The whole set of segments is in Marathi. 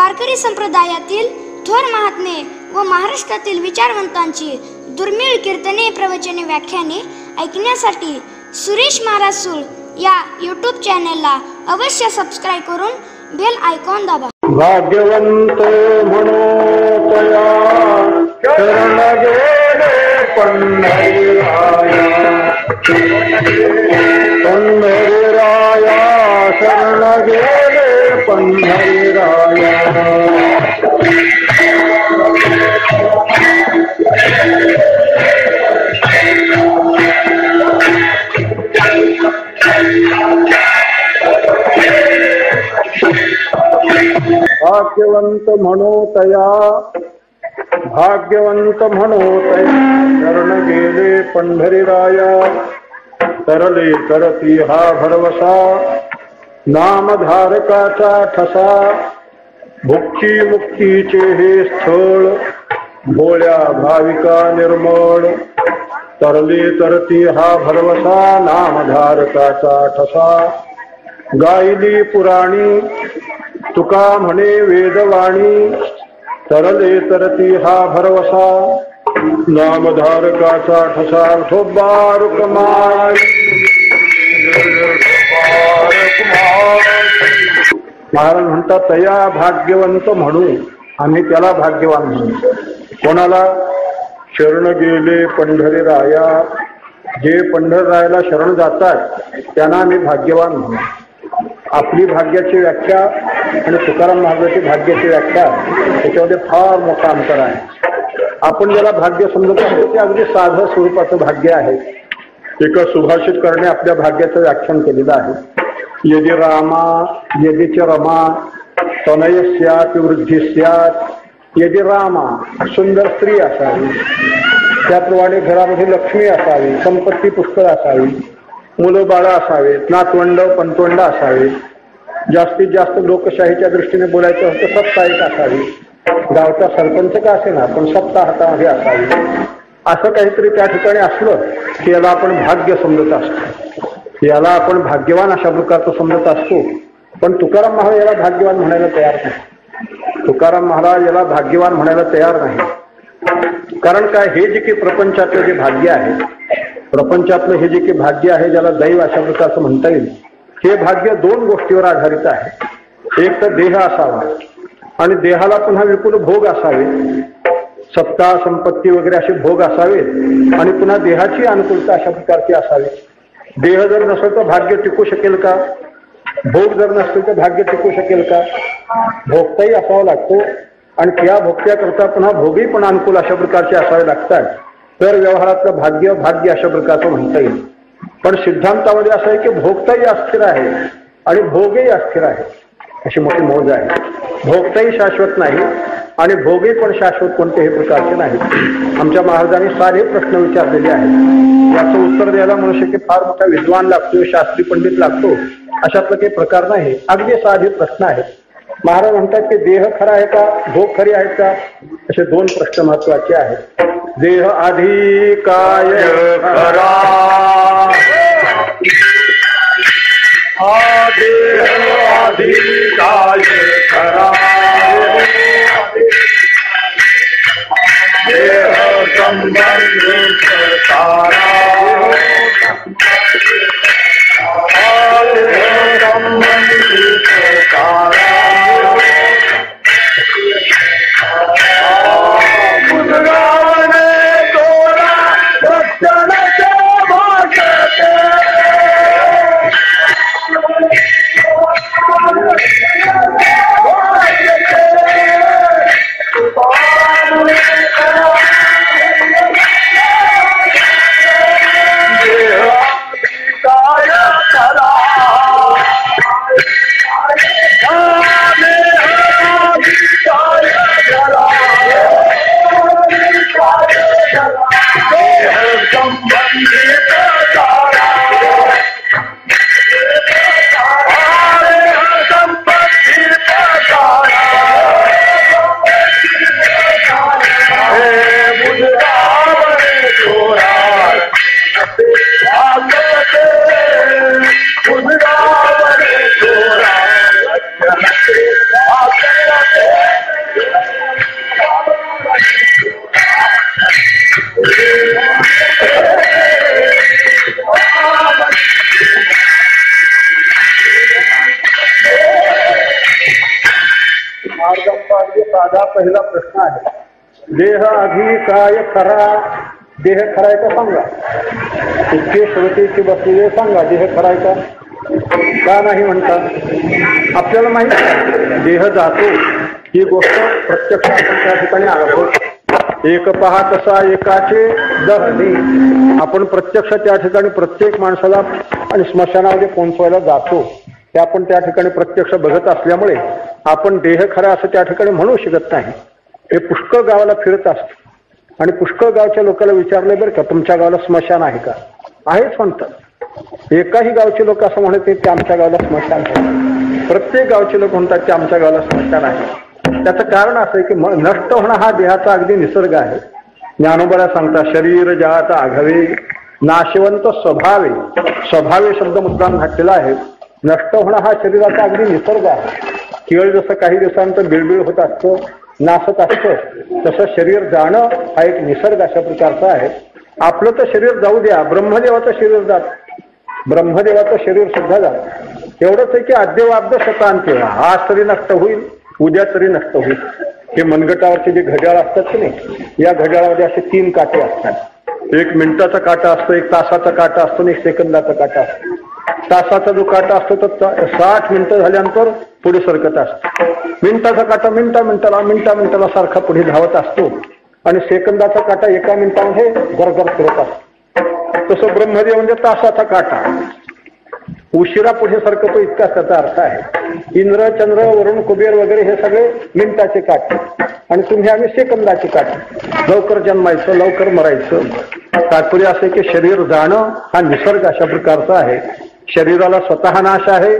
वारकरी संप्रदायातील थोर महात्मे व महाराष्ट्रातील विचारवंतांची दुर्मिळ कीर्तने, प्रवचने, व्याख्याने ऐकण्यासाठी सुरेश महाराज सूळ या यूट्यूब चॅनलला अवश्य सबस्क्राईब करून बेल आयकॉन दाबा. भाग्यवंत म्हणो तया शरण गेले पंढरीराया, पंढरीराया शरण गेले पंढरीराया. भाग्यवंत म्हणो तया, भाग्यवंत म्हणो तया शरण गेले पंढरीराया. तरले करती हा भरवसा नामधारकाचा ठसा. भुक्ती मुक्तीचे हे स्थळ भोळ्या भाविका निर्मळ. तरले तरती हा भरवसा नामधारकाचा ठसा. गायली पुराणी तुका म्हणे वेदवाणी. तरले तरती हा भरवसा नामधारकाचा ठसा. ठोबारुक माय महाराज म्हणतात तया भाग्यवंत म्हणू, आम्ही त्याला भाग्यवान म्हणू. कोणाला? शरण गेले पंढरीराया. जे पंढरीरायाला शरण जातात त्यांना आम्ही भाग्यवान म्हणू. आपली भाग्याची व्याख्या आणि तुकाराम महाराजांची भाग्याची व्याख्या त्याच्यामध्ये फार मोठा अंतर आहे. आपण ज्याला भाग्य समजत असतो ते अगदी साधं स्वरूपाचं भाग्य आहे. एका सुभाषित करणे आपल्या भाग्याचं व्याख्यान केलेलं आहे. यदि रामा यदि च रमा तनय स्यात् वृद्धी स्यात्. यदि रामा सुंदर स्त्री असावी, त्याप्रमाणे घरामध्ये लक्ष्मी असावी, संपत्ती पुष्कळ असावी, मुलं बाळं असावेत, नातवंड पंतवंड असावेत, जास्तीत जास्त लोकशाहीच्या दृष्टीने बोलायचं असतं सत्ता एक असावी, गावचा सरपंच का असे ना पण सत्ता हातामध्ये असावी. असं काहीतरी त्या ठिकाणी असलं की याला आपण भाग्य समजत असतो, याला आपण भाग्यवान अशा प्रकारचं समजत असतो. पण तुकाराम महाराज याला भाग्यवान म्हणायला तयार नाही. तुकाराम महाराज याला भाग्यवान म्हणायला तयार नाही. कारण काय, हे जे की प्रपंचातलं जे भाग्य आहे, प्रपंचातलं हे जे की भाग्य आहे ज्याला दैव अशा प्रकारचं म्हणता येईल, हे भाग्य दोन गोष्टीवर आधारित आहे. एक तर देह असावा आणि देहाला पुन्हा विपुल भोग असावे, सत्ता संपत्ती वगैरे असे भोग असावेत आणि पुन्हा देहाची अनुकूलता अशा प्रकारची असावी. देह जर नसेल तर भाग्य टिकू शकेल का? भोग जर नसतील तर भाग्य टिकू शकेल का? भोगताही असावा लागतो आणि त्या भोगत्याकरता पुन्हा भोगही पण अनुकूल अशा प्रकारचे असावे लागतात. तर व्यवहारातलं भाग्य भाग्य अशा प्रकारचं म्हणता येईल. पण सिद्धांतामध्ये असं आहे की भोगताही अस्थिर आहे आणि भोगही अस्थिर आहे, अशी मोठी मौज आहे. भोगताही शाश्वत नाही आणि भोगही पण शाश्वत कोणत्याही प्रकारचे नाही. आमच्या महाराजांनी सारे प्रश्न विचारलेले आहेत. याचं उत्तर द्यायला मनुष्य की फार मोठा विद्वान लागतो, शास्त्री पंडित लागतो, अशातलं काही प्रकार नाही. अगदी साधे प्रश्न आहेत. महाराज म्हणतात की देह खरा आहे का, भोग खरी आहेत का, असे दोन प्रश्न महत्वाचे आहेत. देह आधी काय खरा, देह आधी काय खरा, देह संबंध तारा, देह संबंध तारा. अगदी साधा पहिला प्रश्न आहे, देह आधी काय खरा? देह खराय का सांगा. इतके श्रोतेची बसलेले सांगा, देह खराय का नाही म्हणतात. आपल्याला माहिती देह जातो ही गोष्ट प्रत्यक्ष आपण त्या ठिकाणी अनुभवतो. एक पहा तसा एकाचे दहने. आपण प्रत्यक्ष त्या ठिकाणी प्रत्येक माणसाला आणि स्मशानामध्ये पोहोचवायला जातो. ते आपण त्या ठिकाणी प्रत्यक्ष बघत असल्यामुळे आपण देह खरा असं त्या ठिकाणी म्हणू शकत नाही. हे पुष्कळ गावाला फिरत असतं आणि पुष्कळ गावच्या लोकांना विचारले बरं का, तुमच्या गावाला स्मशान आहे का? आहेच म्हणतात. एकाही गावचे लोक असं म्हणत नाही की आमच्या गावाला स्मशान आहे. प्रत्येक गावचे लोक म्हणतात की आमच्या गावाला स्मशान आहे. त्याचं कारण असं आहे की नष्ट होणं हा देहाचा अगदी निसर्ग आहे. ज्ञानोबाला सांगता शरीर जात आघावे नाशवंत स्वभावे. स्वभावे शब्द मुद्दाम घातलेला आहे. नष्ट होणं हा शरीराचा अगदी निसर्ग आहे. केवळ जसं काही दिवसांचं बिळबिळ होत असतं, नासत असतं, तसं शरीर जाणं हा एक निसर्ग अशा प्रकारचा आहे. आपलं तर शरीर जाऊ द्या, ब्रह्मदेवाचं शरीर जात, ब्रह्मदेवाचं शरीर सुद्धा जात. एवढंच आहे की अद्यवाब्द शतांत्य, आज तरी नष्ट होईल, उद्या तरी नष्ट होईल. हे मनगटावरचे जे घड्याळ असतात की नाही, या घड्याळामध्ये असे 3 काटे असतात. एक मिनिटाचा काटा असतो, एक तासाचा काटा असतो आणि एक सेकंदाचा काटा असतो. तासाचा जो काटा असतो तर 60 मिनिटं झाल्यानंतर पुढे सरकत असतो. मिनिटाचा काटा मिनिटाला सारखा पुढे धावत असतो आणि सेकंदाचा काटा एका मिनिटामध्ये गरगर फिरत असतो. तसं ब्रह्मदेव म्हणजे तासाचा काटा उशिरा पुढे सरकतो, इतका त्याचा अर्थ आहे. इंद्र चंद्र वरुण कुबेर वगैरे हे सगळे मिनिटाचे काटे आणि तुम्ही आम्ही सेकंदाचे काटे. लवकर जन्मायचं, लवकर मरायचं. तात्पर्य असे की शरीर जाणं हा निसर्ग अशा प्रकारचा आहे. शरीराला स्वतः नाश आहे,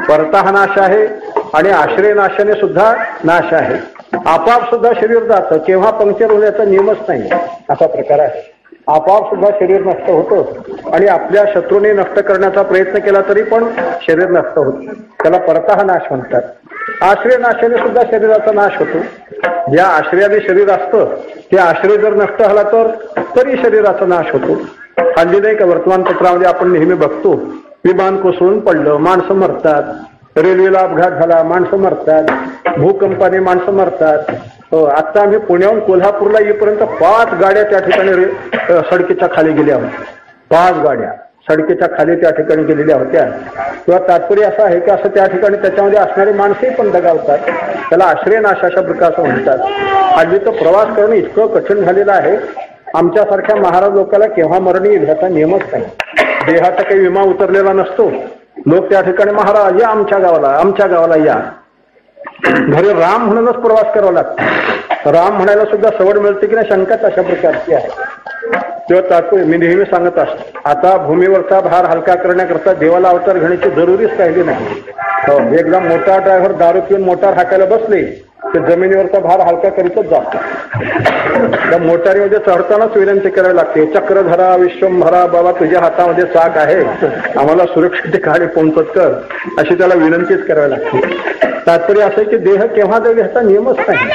परतः नाश आहे आणि आश्रय नाशाने सुद्धा नाश आहे. आपाप सुद्धा शरीर जातं, केव्हा पंक्चर होण्याचा नियमच नाही असा प्रकार आहे. आपाप सुद्धा शरीर नष्ट होतं आणि आपल्या शत्रूने नष्ट करण्याचा प्रयत्न केला तरी पण शरीर नष्ट होतं. त्याला परतः नाश म्हणतात. आश्रय नाशाने सुद्धा शरीराचा नाश होतो. ज्या आश्रयाने शरीर असतं ते आश्रय जर नष्ट झाला तर तरी शरीराचा नाश होतो. हल्ली नाही का वर्तमानपत्रामध्ये आपण नेहमी बघतो, विमान कोसळून पडलं, माणसं मरतात. रेल्वेला अपघात झाला, माणसं मरतात. भूकंपाने माणसं मरतात. आता आम्ही पुण्याहून कोल्हापूरला येईपर्यंत 5 गाड्या त्या ठिकाणी सडकेच्या खाली गेल्या होत्या. 5 गाड्या सडकेच्या खाली त्या ठिकाणी गेलेल्या होत्या. किंवा तात्पर्य असं आहे की असं त्या ठिकाणी त्याच्यामध्ये असणारी माणसंही पण दगावतात. त्याला आश्रय नाश अशा प्रकारचं म्हणतात. हल्ली तर प्रवास करणं इतकं कठीण झालेलं आहे. आमच्यासारख्या महाराज लोकांना केव्हा मरण येईल ह्याचा नियमच नाही. देहाचा काही विमा उतरलेला नसतो. लोक त्या ठिकाणी महाराज या आमच्या गावाला या. घरी राम म्हणूनच प्रवास करावा लागतो. राम म्हणायला सुद्धा सवड मिळते की नाही शंकाच अशा प्रकारची आहे. तेव्हा तात्पर्य मी नेहमी सांगत असतो, आता भूमीवरचा भार हलका करण्याकरता देवाला अवतार घेण्याची जरुरीच राहिली नाही. एकदा मोठा ड्रायव्हर दारू पिऊन मोटार हाकायला बसले तर जमिनीवरचा भार हलका करीतच जातो. त्या मोटारीमध्ये चढतानाच विनंती करावी लागते, चक्रधरा विश्वंभरा बाबा तुझ्या हातामध्ये चाक आहे, आम्हाला सुरक्षित ठिकाणी पोहोचत कर, अशी त्याला विनंतीच करावी लागते. तात्पर्य असं की देह केव्हा जाईल ह्याचा नियमच नाही.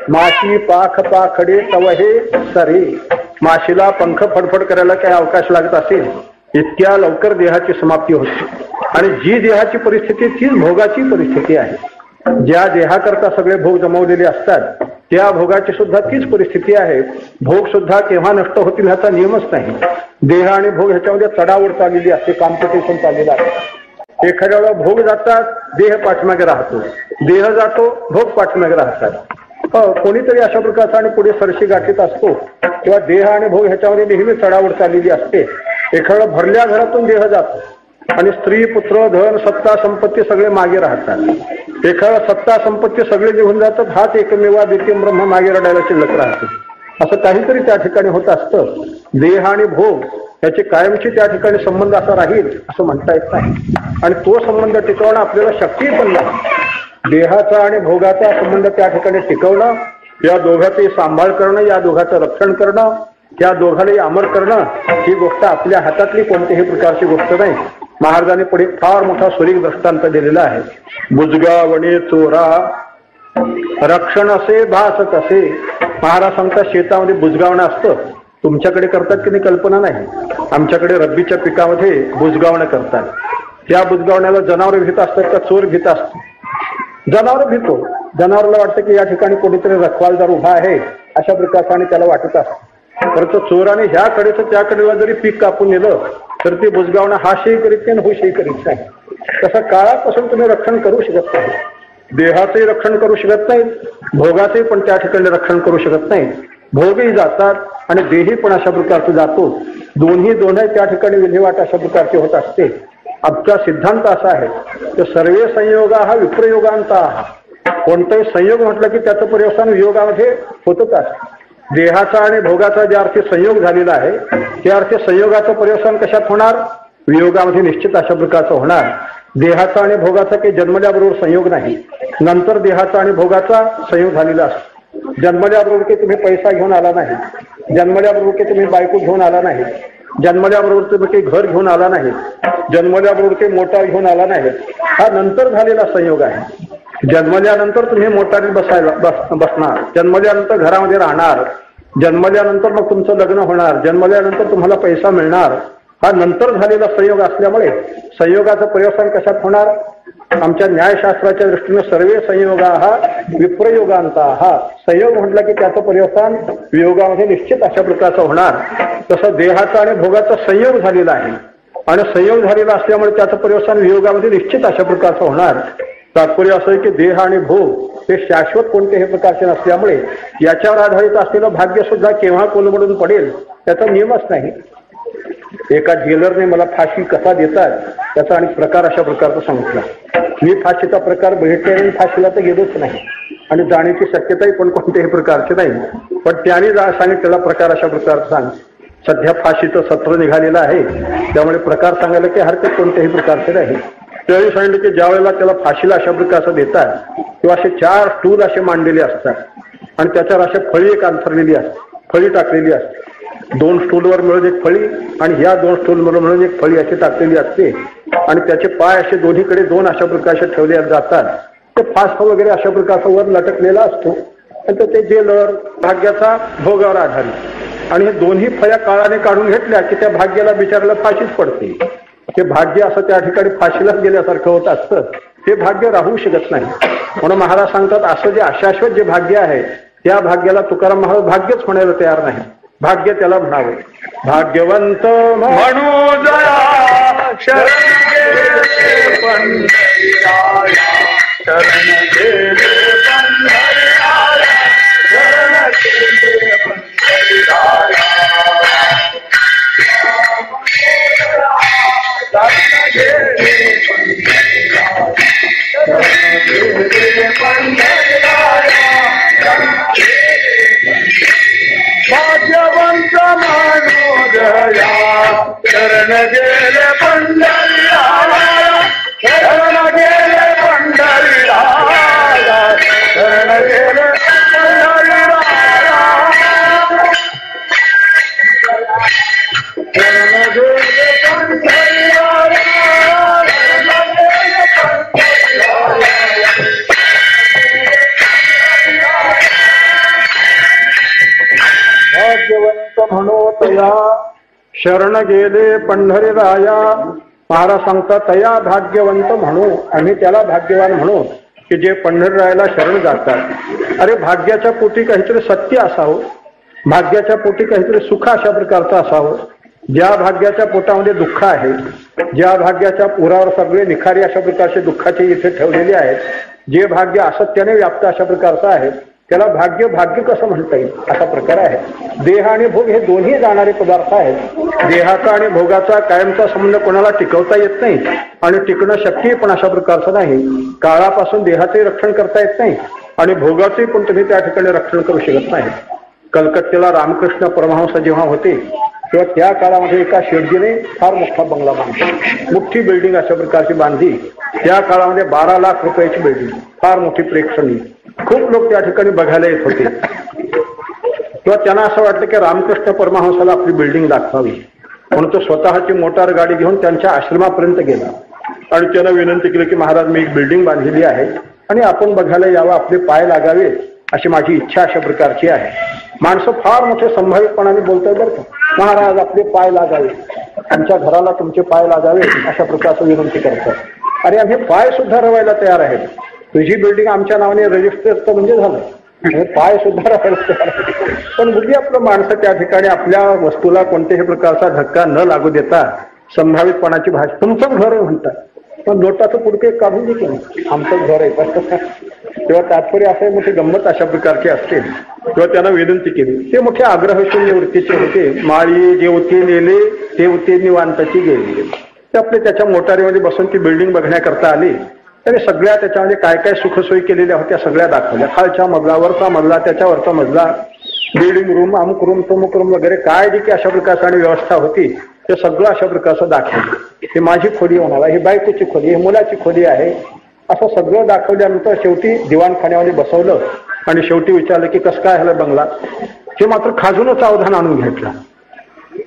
माशी पाख पाखडे तवहे सरे. माशीला पंख फडफड करायला काही अवकाश लागत असेल इतक्या लवकर देहाची समाप्ती होते. आणि जी देहाची परिस्थिती तीच भोगाची परिस्थिती आहे. ज्या देहाकरता सगळे भोग जमवलेले असतात त्या भोगाची सुद्धा तीच परिस्थिती आहे. भोग सुद्धा केव्हा नष्ट होतील ह्याचा नियमच नाही. देह आणि भोग ह्याच्यामध्ये चढाओढ चाललेली असते, कॉम्पिटिशन चाललेलं आहे. एखाद्या वेळा भोग जातात, देह पाठीमागे राहतो, देह जातो, भोग पाठीमागे राहतात. कोणीतरी अशा प्रकारचा आणि पुढे सरशी गाठीत असतो किंवा देह आणि भोग ह्याच्यामध्ये नेहमी चढाओढ चाललेली असते. एखाद्या भरल्या घरातून देह जातो आणि स्त्री पुत्र धन सत्ता संपत्ती सगळे मागे राहतात. एखादा सत्ता संपत्ती सगळे निघून जातात, हाच एकमेवा द्वितीय ब्रह्म मागे रडायला शिल्लक राहते. असं काहीतरी त्या ठिकाणी होत असतं. देह आणि भोग याची कायमची त्या ठिकाणी संबंध असा राहील असं म्हणता येत नाही. आणि तो संबंध टिकवणं आपल्याला शक्य पण नाही. देहाचा आणि भोगाचा संबंध त्या ठिकाणी टिकवणं, या दोघांचे सांभाळ करणं, या दोघांचं रक्षण करणं, या दोघांनाही अमर करणं ही गोष्ट आपल्या हातातली कोणत्याही प्रकारची गोष्ट नाही. महाराजांनी पुढे फार मोठा सुरेख दृष्टांत दिलेला आहे. बुजगावणे चोरा रक्षण असे भास कसे. महाराज सांगतात शेतामध्ये बुजगावणं असतं, तो तुमच्याकडे करतात की नाही कल्पना नाही. आमच्याकडे रब्बीच्या पिकामध्ये बुजगावणं करतात. त्या बुजगावण्याला जनावर भीत असतात का चोर भीत असतो? जनावर भीतो. जनावरला वाटतं की या ठिकाणी कोणीतरी रखवालदार उभा आहे अशा प्रकारचा आणि त्याला वाटत असतं. परंतु चोराने ह्या कडेचं त्या कडेला जरी पीक कापून नेलं तर ते बुजगावणं हा शेही करीत नाही हुशेही करीत नाही. तसं काळापासून तुम्ही रक्षण करू शकत नाही. देहाचंही रक्षण करू शकत नाही, भोगाचंही पण त्या ठिकाणी रक्षण करू शकत नाही. भोगही जातात आणि देही पण अशा प्रकारचे जातो. दोन्ही त्या ठिकाणी विल्हेवाट अशा प्रकारची होत असते. आमचा सिद्धांत असा आहे की सर्वे संयोगा हा विप्रयोगांचा. कोणताही संयोग म्हटलं की त्याचं पर्यवसान वियोगामध्ये होतच असतं. देहाचा आणि भोगाचा ज्या अर्थी संयोग झालेला आहे त्या अर्थी संयोगाचं पर्यवसान कशात होणार? वियोगामध्ये निश्चित अशा प्रकारचं होणार. देहाचा आणि भोगाचा काही जन्मल्याबरोबर संयोग नाही, नंतर देहाचा आणि भोगाचा संयोग झालेला असतो. जन्मल्याबरोबर काही तुम्ही पैसा घेऊन आला नाही, जन्मल्याबरोबर काही तुम्ही बायको घेऊन आला नाही, जन्मल्याबरोबर तुम्ही काही घर घेऊन आला नाही, जन्मल्याबरोबर काही मोटार घेऊन आला नाही. हा नंतर झालेला संयोग आहे. जन्मल्यानंतर तुम्ही मोटारीत बसणार, जन्मल्यानंतर घरामध्ये राहणार, जन्मल्यानंतर मग तुमचं लग्न होणार, जन्मल्यानंतर तुम्हाला पैसा मिळणार. हा नंतर झालेला संयोग असल्यामुळे संयोगाचं पर्यवसान कशात होणार? आमच्या न्यायशास्त्राच्या दृष्टीने सर्वे संयोगा हा विप्रयोगांचा. हा संयोग म्हटला की त्याचं पर्यवसान वियोगामध्ये निश्चित अशा प्रकारचं होणार. तसं देहाचा आणि भोगाचा संयोग झालेला आहे आणि संयोग झालेला असल्यामुळे त्याचं पर्यवसान वियोगामध्ये निश्चित अशा प्रकारचं होणार. तात्पर्य असं आहे की देह आणि भोग हे शाश्वत कोणत्याही प्रकारचे नसल्यामुळे याच्यावर आधारित असलेलं भाग्य सुद्धा केव्हा कोलमडून पडेल त्याचा नियमच नाही. एका जेलरने मला फाशी कसा देतात त्याचा आणि प्रकार अशा प्रकारचा सांगितला. मी फाशीचा प्रकार बघितल्याने फाशीला तर गेलोच नाही आणि जाण्याची शक्यताही पण कोणत्याही प्रकारची नाही. पण त्याने सांगितलेला प्रकार अशा प्रकारचा सांग. सध्या फाशीचं सत्र निघालेलं आहे त्यामुळे प्रकार सांगायला काही हरकत कोणत्याही प्रकारचे नाही. त्यावेळी सांगितलं की ज्या वेळेला त्याला फाशीला अशा प्रकारचं देतात किंवा असे 4 स्टूल असे मांडलेले असतात आणि त्याच्यावर अशा फळी एक अंथरलेली असते, फळी टाकलेली असते. 2 स्टूलवर मिळून एक फळी आणि ह्या 2 स्टूलवर मिळून एक फळी अशी टाकलेली असते आणि त्याचे पाय असे दोन्हीकडे 2 अशा प्रकारचे ठेवले जातात. ते फास वगैरे अशा प्रकारचा वर लटकलेला असतो आणि ते जेलर भाग्याचा भोगावर आधारित आणि हे दोन्ही फळ्या काळाने काढून घेतल्या की त्या भाग्याला बिचारायला फाशीच पडते. हे भाग्य असं त्या ठिकाणी फाशीलाच गेल्यासारखं होत असतं. ते भाग्य राहू शकत नाही. म्हणून महाराज सांगतात असं जे अशाश्वत जे भाग्य आहे त्या भाग्याला तुकाराम महाराज भाग्यच म्हणायला तयार नाही, भाग्य त्याला म्हणावं. भाग्यवंत म्हणू जया शरण गेले पंढरीराया, शरण गेले पंढरीराया, शरण गेले पंढरीराया, शरण गेले पंढरीराया, शरण गेले पंढरीराया, भाग्यवंत मानू दया शरण गेले पंढरीराया, शरण गेले पंढरीराया, शरण गेले पंढरीराया, शरण गेले पंढरीराया, शरण गेले पंढरीराया. भाग्यवंत म्हणो तया शरण गेले पंढरीराया. महाराज सांगतात तया भाग्यवंत म्हणू, आम्ही त्याला भाग्यवान म्हणू की जे पंढरीरायाला शरण जातात. अरे भाग्याच्या पोटी काहीतरी सत्य असावं, भाग्याच्या पोटी काहीतरी सुख अशा प्रकारचं असावं. ज्या भाग्याच्या पोटामध्ये दुःख आहे, ज्या भाग्याच्या पुरावर सगळे निखारी अशा प्रकारचे दुःखाचे इथे ठेवलेले आहेत, जे भाग्य असत्याने व्याप्त अशा प्रकारचं आहे त्याला भाग्य भाग्य कसं म्हणता येईल असा प्रकार आहे. देह आणि भोग हे दोन्ही जाणारे पदार्थ आहेत. देहाचा आणि भोगाचा कायमचा संबंध कोणाला टिकवता येत नाही आणि टिकणं शक्य पण अशा प्रकारचं नाही. काळापासून देहाचंही रक्षण करता येत नाही आणि भोगाचंही पण तुम्ही त्या ठिकाणी रक्षण करू शकत नाही. कलकत्त्याला रामकृष्ण परमहंस जेव्हा होते तेव्हा त्या काळामध्ये एका शेठजीने फार मोठा बंगला बांधला, मोठी बिल्डिंग अशा प्रकारची बांधली. त्या काळामध्ये 12 लाख रुपयाची बिल्डिंग, फार मोठी प्रेक्षणीय, खूप लोक त्या ठिकाणी बघायला येत होते. तेव्हा त्यांना असं वाटलं की रामकृष्ण परमहंसाला आपली बिल्डिंग दाखवावी म्हणून तो स्वतःची मोटार गाडी घेऊन त्यांच्या आश्रमापर्यंत गेला आणि त्यांना विनंती केली की महाराज मी एक बिल्डिंग बांधलेली आहे आणि आपण बघायला यावं, आपले पाय लागावे अशी माझी इच्छा अशा प्रकारची आहे. माणसं फार मोठे संभावितपणाने बोलतात बरं का, महाराज आपले पाय लागावे, आमच्या घराला तुमचे पाय लागावे अशा प्रकारचं विनंती करतात. अरे आम्ही पाय सुद्धा रवायला तयार आहेत, तुझी बिल्डिंग आमच्या नावाने रजिस्टर तर म्हणजे झालं, पाय सुद्धा रवायला तयार आहे. पण बुद्धी आपलं माणसं त्या ठिकाणी आपल्या वस्तूला कोणत्याही प्रकारचा धक्का न लागू देता संभावितपणाची भाषा, तुमचं घर आहे म्हणतात, पण नोटाचं पुढके काढून दे की आमचं घर आहे. तेव्हा तात्पर्य असं मोठी गंमत अशा प्रकारची असते. तेव्हा त्यांना विनंती केली. ते मोठे आग्रहशून्य वृत्तीचे होते. माळी जेवती नेले तेवती निवांताची गेली. ते आपले त्याच्या मोटारीमध्ये बसून ती बिल्डिंग बघण्याकरता आली. त्याने सगळ्या त्याच्यामध्ये काय काय सुखसोयी केलेल्या होत्या सगळ्या दाखवल्या. खालच्या मजला, वरचा मजला, त्याच्यावरचा मजला, बिल्डिंग रूम, अमुक रूम, तमुक रूम वगैरे काय जी की अशा प्रकारची आणि व्यवस्था होती ते सगळं अशा प्रकारचं दाखवलं. ही माझी खोली होणार, ही बायकोची खोली, ही मुलाची खोली आहे, असं सगळं दाखवल्यानंतर शेवटी दिवाणखान्यामध्ये बसवलं आणि शेवटी विचारलं की कसं काय झालं बंगला. हे मात्र खाजूनच अवधान आणून घेतला.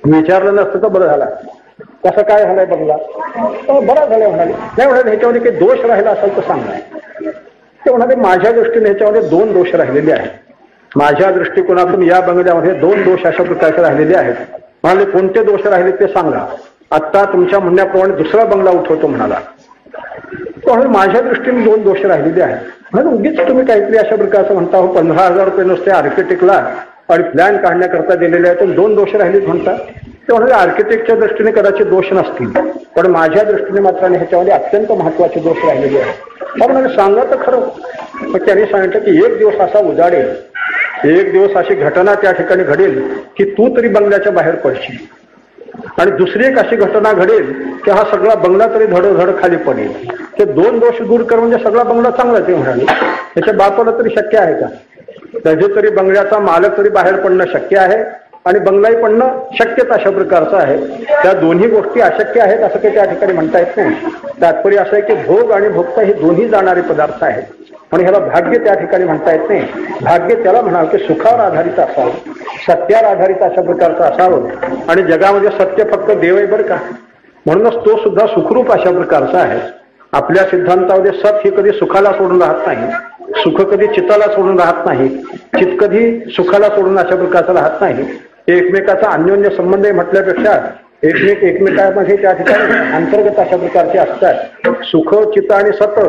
विचारलं नसतं तर बरं झालं, कसं काय झालंय बंगला, बरं झालं म्हणाले. नाही म्हणाले ह्याच्यामध्ये काही दोष राहिला असेल तर सांगा. ते म्हणाले माझ्या दृष्टीने ह्याच्यामध्ये 2 दोष राहिलेले आहेत. माझ्या दृष्टिकोनातून या बंगल्यामध्ये 2 दोष अशा प्रकारचे राहिलेले आहेत. म्हणाले कोणते दोष राहिले ते सांगा. आत्ता तुमच्या म्हणण्याप्रमाणे दुसरा बंगला उठवतो म्हणाला. पण माझ्या दृष्टीने 2 दोष राहिलेले आहेत. म्हणून उगीच तुम्ही काहीतरी अशा प्रकारचं म्हणता हो 15,000 रुपये नुसते आर्किटेक्टला आणि प्लॅन काढण्याकरता दिलेले आहेत, 2 दोष राहिलेत म्हणतात. ते म्हणजे आर्किटेक्टच्या दृष्टीने कदाचित दोष नसतील, पण माझ्या दृष्टीने मात्र ह्याच्यामध्ये अत्यंत महत्वाचे दोष राहिलेले आहेत. म्हणून सांगा तर खरं. मग त्यांनी सांगितलं की एक दिवस असा उजाडेल, एक दिवस अशी घटना त्या ठिकाणी घडेल की तू तरी बंगल्याच्या बाहेर पडशील, आणि दुसरी एक अशी घटना घडेल की हा सगळा बंगला तरी धडधड खाली पडेल. ते 2 दोष दूर कर म्हणजे सगळा बंगला चांगला ते म्हणाले. त्याच्या बापाला तरी शक्य आहे का? त्याचे तरी बंगल्याचा मालक तरी बाहेर पडणं शक्य आहे आणि बंगलाही पडणं शक्यच अशा प्रकारचं आहे. त्या दोन्ही गोष्टी अशक्य आहेत असं काही त्या ठिकाणी म्हणता येत नाही. तात्पर्य असं आहे की भोग आणि भोगता हे दोन्ही जाणारे पदार्थ आहेत आणि ह्याला भाग्य त्या ठिकाणी म्हणता येत नाही. भाग्य त्याला म्हणावं की सुखावर आधारित असावं, सत्यावर आधारित अशा प्रकारचं असावं. आणि जगामध्ये सत्य फक्त देव आहे बरं का, म्हणूनच तो सुद्धा सुखरूप अशा प्रकारचा आहे. आपल्या सिद्धांतामध्ये सत ही कधी सुखाला सोडून राहत नाही, सुख कधी चित्ताला सोडून राहत नाही, चित्त कधी सुखाला सोडून अशा प्रकारचा राहत नाही. एकमेकाचा अन्योन्य संबंध म्हटल्यापेक्षा एकमेकांमध्ये त्या ठिकाणी अंतर्गत अशा प्रकारचे असतात. सुख, चित्त आणि सत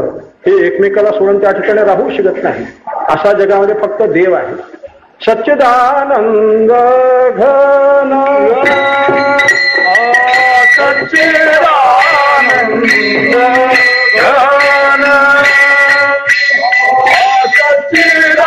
हे एकमेकाला सोडून त्या ठिकाणी राहू शकत नाही. असा जगामध्ये फक्त देव आहे. सच्चिदानंद घन सच्चिदानंद घन सच्चिदानंद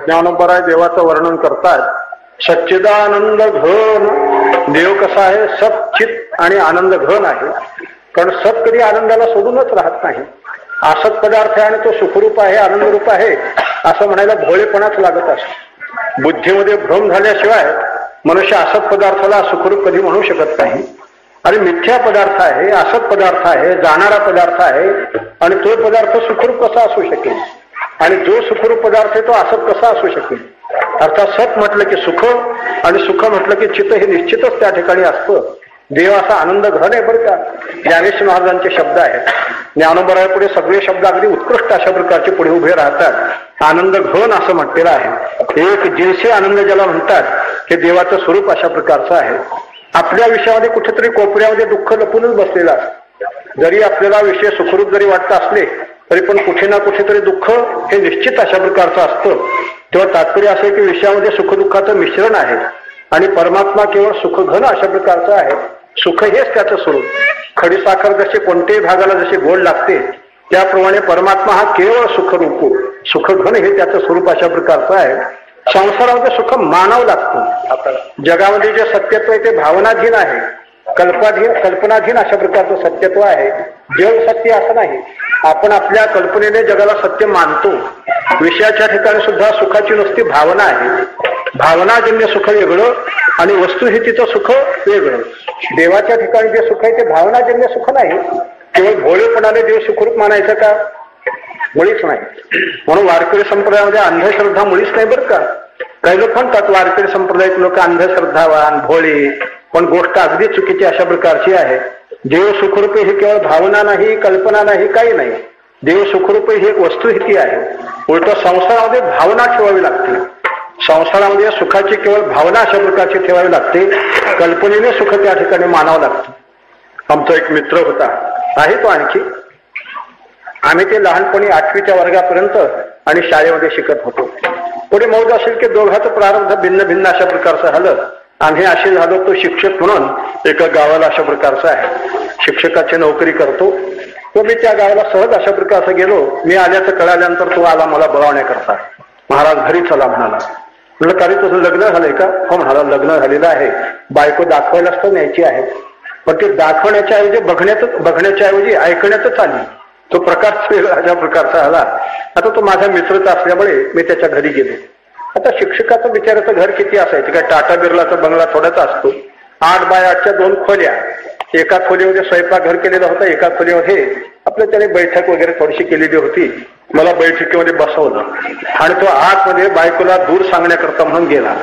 ज्ञानोबराय देवाचं वर्णन करतात. सच्चिदानंद घन देव कसा आहे, सच्चित आणि आनंद घन आहे. कारण सत कधी आनंदाला सोडूनच राहत नाही. असत पदार्थ आहे आणि तो सुखरूप आहे, आनंदरूप आहे असं म्हणायला भोळेपणाच लागत असतो. बुद्धीमध्ये भ्रम झाल्याशिवाय मनुष्य असत पदार्थाला सुखरूप कधी म्हणू शकत नाही. आणि मिथ्या पदार्थ आहे, असत पदार्थ आहे, जाणारा पदार्थ आहे आणि तो पदार्थ सुखरूप कसा असू शकेल आणि जो सुखरूप पदार्थ आहे तो असत कसा असू शकेल. अर्थात सत म्हटलं की सुख आणि सुख म्हटलं की चित्त हे निश्चितच त्या ठिकाणी असतं. देव असा आनंद घन आहे बरं का. ज्ञानेश्वर महाराजांचे शब्द आहेत. ज्ञानोबरायापुढे सगळे शब्द अगदी उत्कृष्ट अशा प्रकारचे पुढे उभे राहतात. आनंद घन असं म्हटलेलं आहे. एक जिन्सी आनंद ज्याला म्हणतात हे देवाचं स्वरूप अशा प्रकारचं आहे. आपल्या विषयामध्ये कुठेतरी कोपऱ्यामध्ये दुःख लपूनच बसलेलं असतं. जरी आपल्याला विषय सुखरूप जरी वाटत असले तरी पण कुठे ना कुठेतरी दुःख हे निश्चित अशा प्रकारचं असतं. तेव्हा तात्पर्य असं आहे की विषयामध्ये सुखदुःखाचं मिश्रण आहे आणि परमात्मा केवळ सुखघन अशा प्रकारचं आहे. सुख हेच त्याचं स्वरूप. खडीसाखर जसे कोणत्याही भागाला जसे गोड लागते त्याप्रमाणे परमात्मा हा केवळ सुखरूप सुखघन हे त्याचं स्वरूप अशा प्रकारचं आहे. संसारामध्ये सुख मानावं लागतं. जगामध्ये जे सत्यत्व आहे ते भावनाधीन आहे, कल्पनाधीन अशा प्रकारचं सत्यत्व आहे. जग सत्य असं नाही. आपण आपल्या कल्पनेने जगाला सत्य मानतो. विषयाच्या ठिकाणी सुद्धा सुखाची नुसती भावना आहे. भावनाजन्य सुख वेगळं आणि वस्तुस्थितीचं सुख वेगळं. देवाच्या ठिकाणी जे सुख आहे ते भावनाजन्य सुख नाही. केवळ भोळेपणाने देव सुखरूप मानायचं का? मुळीच नाही. म्हणून वारकरी संप्रदायामध्ये अंधश्रद्धा मुळीच नाही बरं का. काही लोक म्हणतात वारकरी संप्रदायात लोक अंधश्रद्धावान भोळे, पण गोष्ट अगदी चुकीची अशा प्रकारची आहे. देव सुखरूप हे केवळ भावना नाही, कल्पना नाही, काही नाही. देव सुखरूप ही एक वस्तुस्थिती आहे. उलट संसारामध्ये भावना ठेवावी लागते. संसारामध्ये सुखाची केवळ भावना अशा प्रकारची ठेवावी लागते. कल्पनेने सुख त्या ठिकाणी मानावं लागतं. आमचा एक मित्र होता, आहे तो आणखी. आम्ही ते लहानपणी 8वीच्या वर्गापर्यंत आणि शाळेमध्ये शिकत होतो. पुढे मौज असेल की दोघांचं प्रारंभ भिन्न भिन्न अशा प्रकारचं झालं. आम्ही असे झालो, तो शिक्षक म्हणून एका गावाला अशा प्रकारचा आहे, शिक्षकाची नोकरी करतो. तो मी त्या गावाला सहज अशा प्रकारचं गेलो. मी आल्याचं कळाल्यानंतर तो आला मला बोलावण्याकरता. महाराज घरी चला म्हणाला. म्हटलं तरी तुझं लग्न झालंय का? हो म्हणाला, लग्न झालेलं आहे. बायको दाखवायलाच तर न्यायची आहे. पण ते दाखवण्याच्या ऐवजी बघण्याच्या ऐवजी ऐकण्यातच आली. तो प्रकार अशा प्रकारचा आला. आता तो माझा मित्रच असल्यामुळे मी त्याच्या घरी गेलो. आता शिक्षकाचं बिचाराचं घर किती असायचं काय? टाटा बिर्लाचा बंगला थोडाच असतो. 8 बाय 8च्या 2 खोल्या. एका खोलीमध्ये स्वयंपाकघर केलेला होता, एका खोलीमध्ये आपलं त्याने बैठक वगैरे थोडीशी केलेली होती. मला बैठकीमध्ये बसवलं आणि तो आतमध्ये बायकोला दूर सांगण्याकरता म्हणून गेला.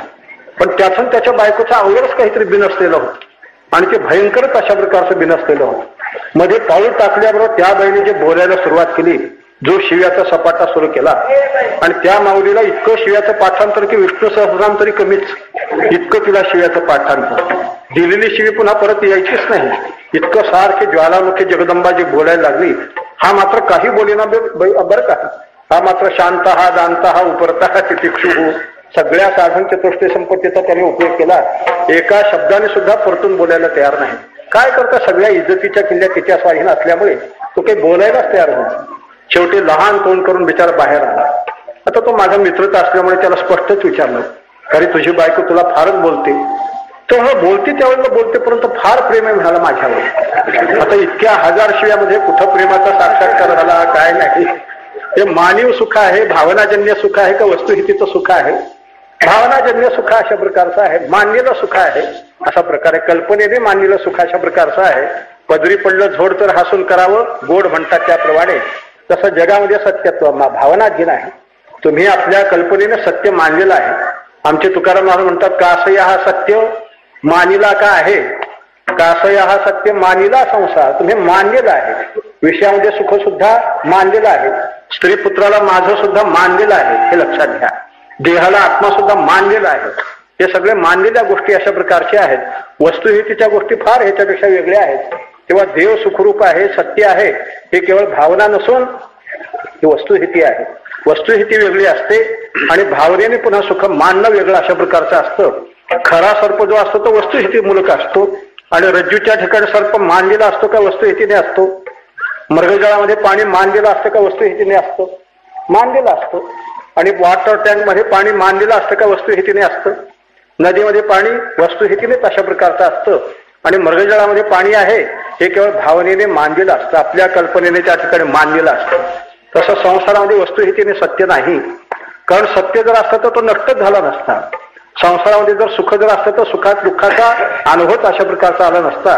पण त्यातून त्याच्या बायकोचा अवघडच काहीतरी बिनसलेलं होतं आणि ते भयंकरच अशा प्रकारचं बिनसलेलं होतं. मध्ये पाऊल टाकल्याबरोबर त्या बाईने जे बोलायला सुरुवात केली, जो शिव्याचा सपाटा सुरू केला आणि त्या माऊलीला इतकं शिव्याचं पाठांतर की विष्णू सहस्रनाम तरी कमीच, इतकं तिला शिव्याचं पाठांतर. दिलेली शिवी पुन्हा परत यायचीच नाही. इतकं सारखे ज्वालामुखी जगदंबा जी बोलायला लागली. हा मात्र काही बोलेना बरं का. हा मात्र शांत हा, दांत हा, उपरता हा, तितिक्षु हो, सगळ्या साधन चतुष्टय संपत्तीचा त्याने उपयोग केला. एका शब्दाने सुद्धा परतून बोलायला तयार नाही. काय करता, सगळ्या इज्जतीच्या किल्ल्या तिच्या स्वाधीन असल्यामुळे तो काही बोलायलाच तयार होता. शेवटी लहान तोंड करून बिचारा बाहेर आला. आता तो माझा मित्रच असल्यामुळे त्याला स्पष्टच विचारलं, अरे तुझी बायको तुला फारच बोलते? तो बोलते त्यावेळेला बोलते, परंतु फार प्रेम आहे म्हणाला माझ्यावर. आता इतक्या 1000 शिव्यामध्ये कुठं प्रेमाचा साक्षात्कार झाला काय नाही. हे मानव सुख आहे, भावनाजन्य सुख आहे का वस्तुहितीचं सुख आहे? भावनाजन्य सुख अशा प्रकारचं आहे. मानलेलं सुख आहे असा प्रकार आहे. कल्पनेने मानलेलं सुख अशा प्रकारचं आहे. पदरी पडलं झोड तर हसून करावं, गोड म्हणतात त्याप्रमाणे तसं जगामध्ये सत्यत्व भावनाधीन आहे. तुम्ही आपल्या कल्पनेने सत्य मानलेलं आहे. आमचे तुकाराम महाराज म्हणतात, कासया हा सत्य मानिला का आहे, कासया हा सत्य मानिला संसार. तुम्ही मानलेला आहे. विषयामध्ये सुख सुद्धा मानलेलं आहे. स्त्री पुत्राला माझं सुद्धा मानलेलं आहे, हे लक्षात घ्या. देहाला आत्मा सुद्धा मानलेला आहे. हे सगळे मानलेल्या गोष्टी अशा प्रकारच्या आहेत. वस्तुहितीच्या गोष्टी फार ह्याच्यापेक्षा वेगळ्या आहेत. तेव्हा देव सुखरूप आहे, सत्य आहे, हे केवळ भावना नसून ही वस्तुहिती आहे. वस्तुहिती वेगळी असते आणि भावनेने पुन्हा सुख मानणं वेगळं अशा प्रकारचं असतं. खरा सर्प जो असतो तो वस्तुहिती मूलक असतो आणि रज्जूच्या ठिकाणी सर्प मानलेला असतो का वस्तुहितीने असतो? मृगजळामध्ये पाणी मानलेलं असतं का वस्तुहितीने असतं? मानलेलं असतं. आणि वॉटर टँक मध्ये पाणी मानलेलं असतं का वस्तुहितीने असतं? नदीमध्ये पाणी वस्तुहितीनेच अशा प्रकारचं असतं आणि मृगजळामध्ये पाणी आहे हे केवळ भावनेने मानलेलं असतं, आपल्या कल्पनेने त्या ठिकाणी मानलेलं असतं. तसं संसारामध्ये वस्तुहितीने सत्य नाही, कारण सत्य जर असतं तर तो नष्टच झाला नसता. संसारामध्ये जर सुख जर असतं तर सुखात दुःखाचा अनुभव अशा प्रकारचा आला नसता.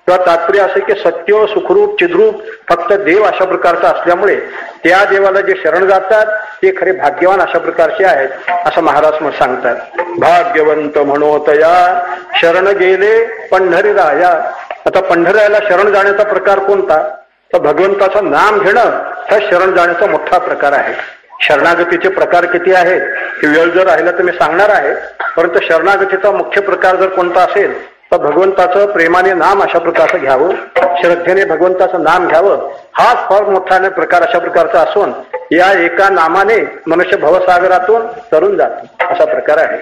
किंवा तात्पर्य असे की सत्य सुखरूप चिद्रूप फक्त देव अशा प्रकारचा असल्यामुळे त्या देवाला जे शरण जातात ते खरे भाग्यवान अशा प्रकारचे आहेत असं महाराज मग सांगतात. भाग्यवंत म्हणोतया शरण गेले पंढरीराया. आता पंढरीरायाला शरण जाण्याचा प्रकार कोणता? तर भगवंताचं नाम घेणं हा शरण जाण्याचा मोठा प्रकार आहे. शरणागतीचे प्रकार किती आहेत हे वेळ जर राहिला तर मी सांगणार आहे, परंतु शरणागतीचा मुख्य प्रकार जर कोणता असेल तर भगवंताचं प्रेमाने नाम अशा प्रकारचं घ्यावं, श्रद्धेने भगवंताचं नाम घ्यावं, हाच फार मोठा प्रकार अशा प्रकारचा असून या एका नामाने मनुष्य भवसागरातून तरून जातो असा प्रकार आहे.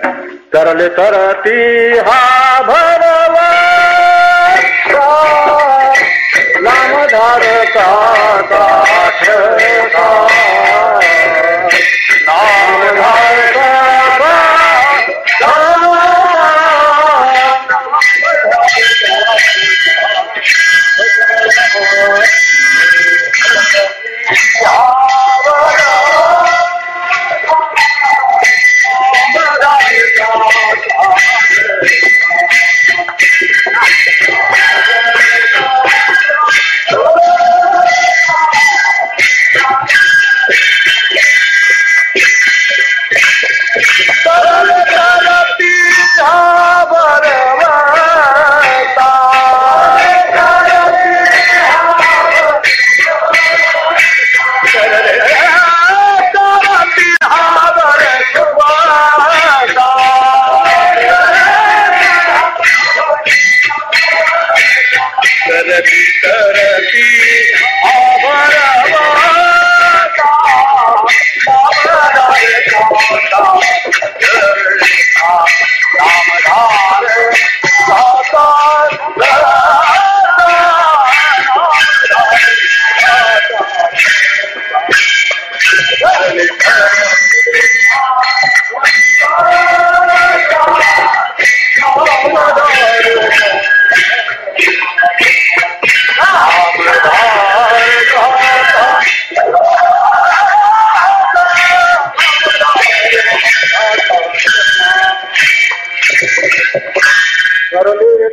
तरले तरती हा भरवा नामधारका नामधारका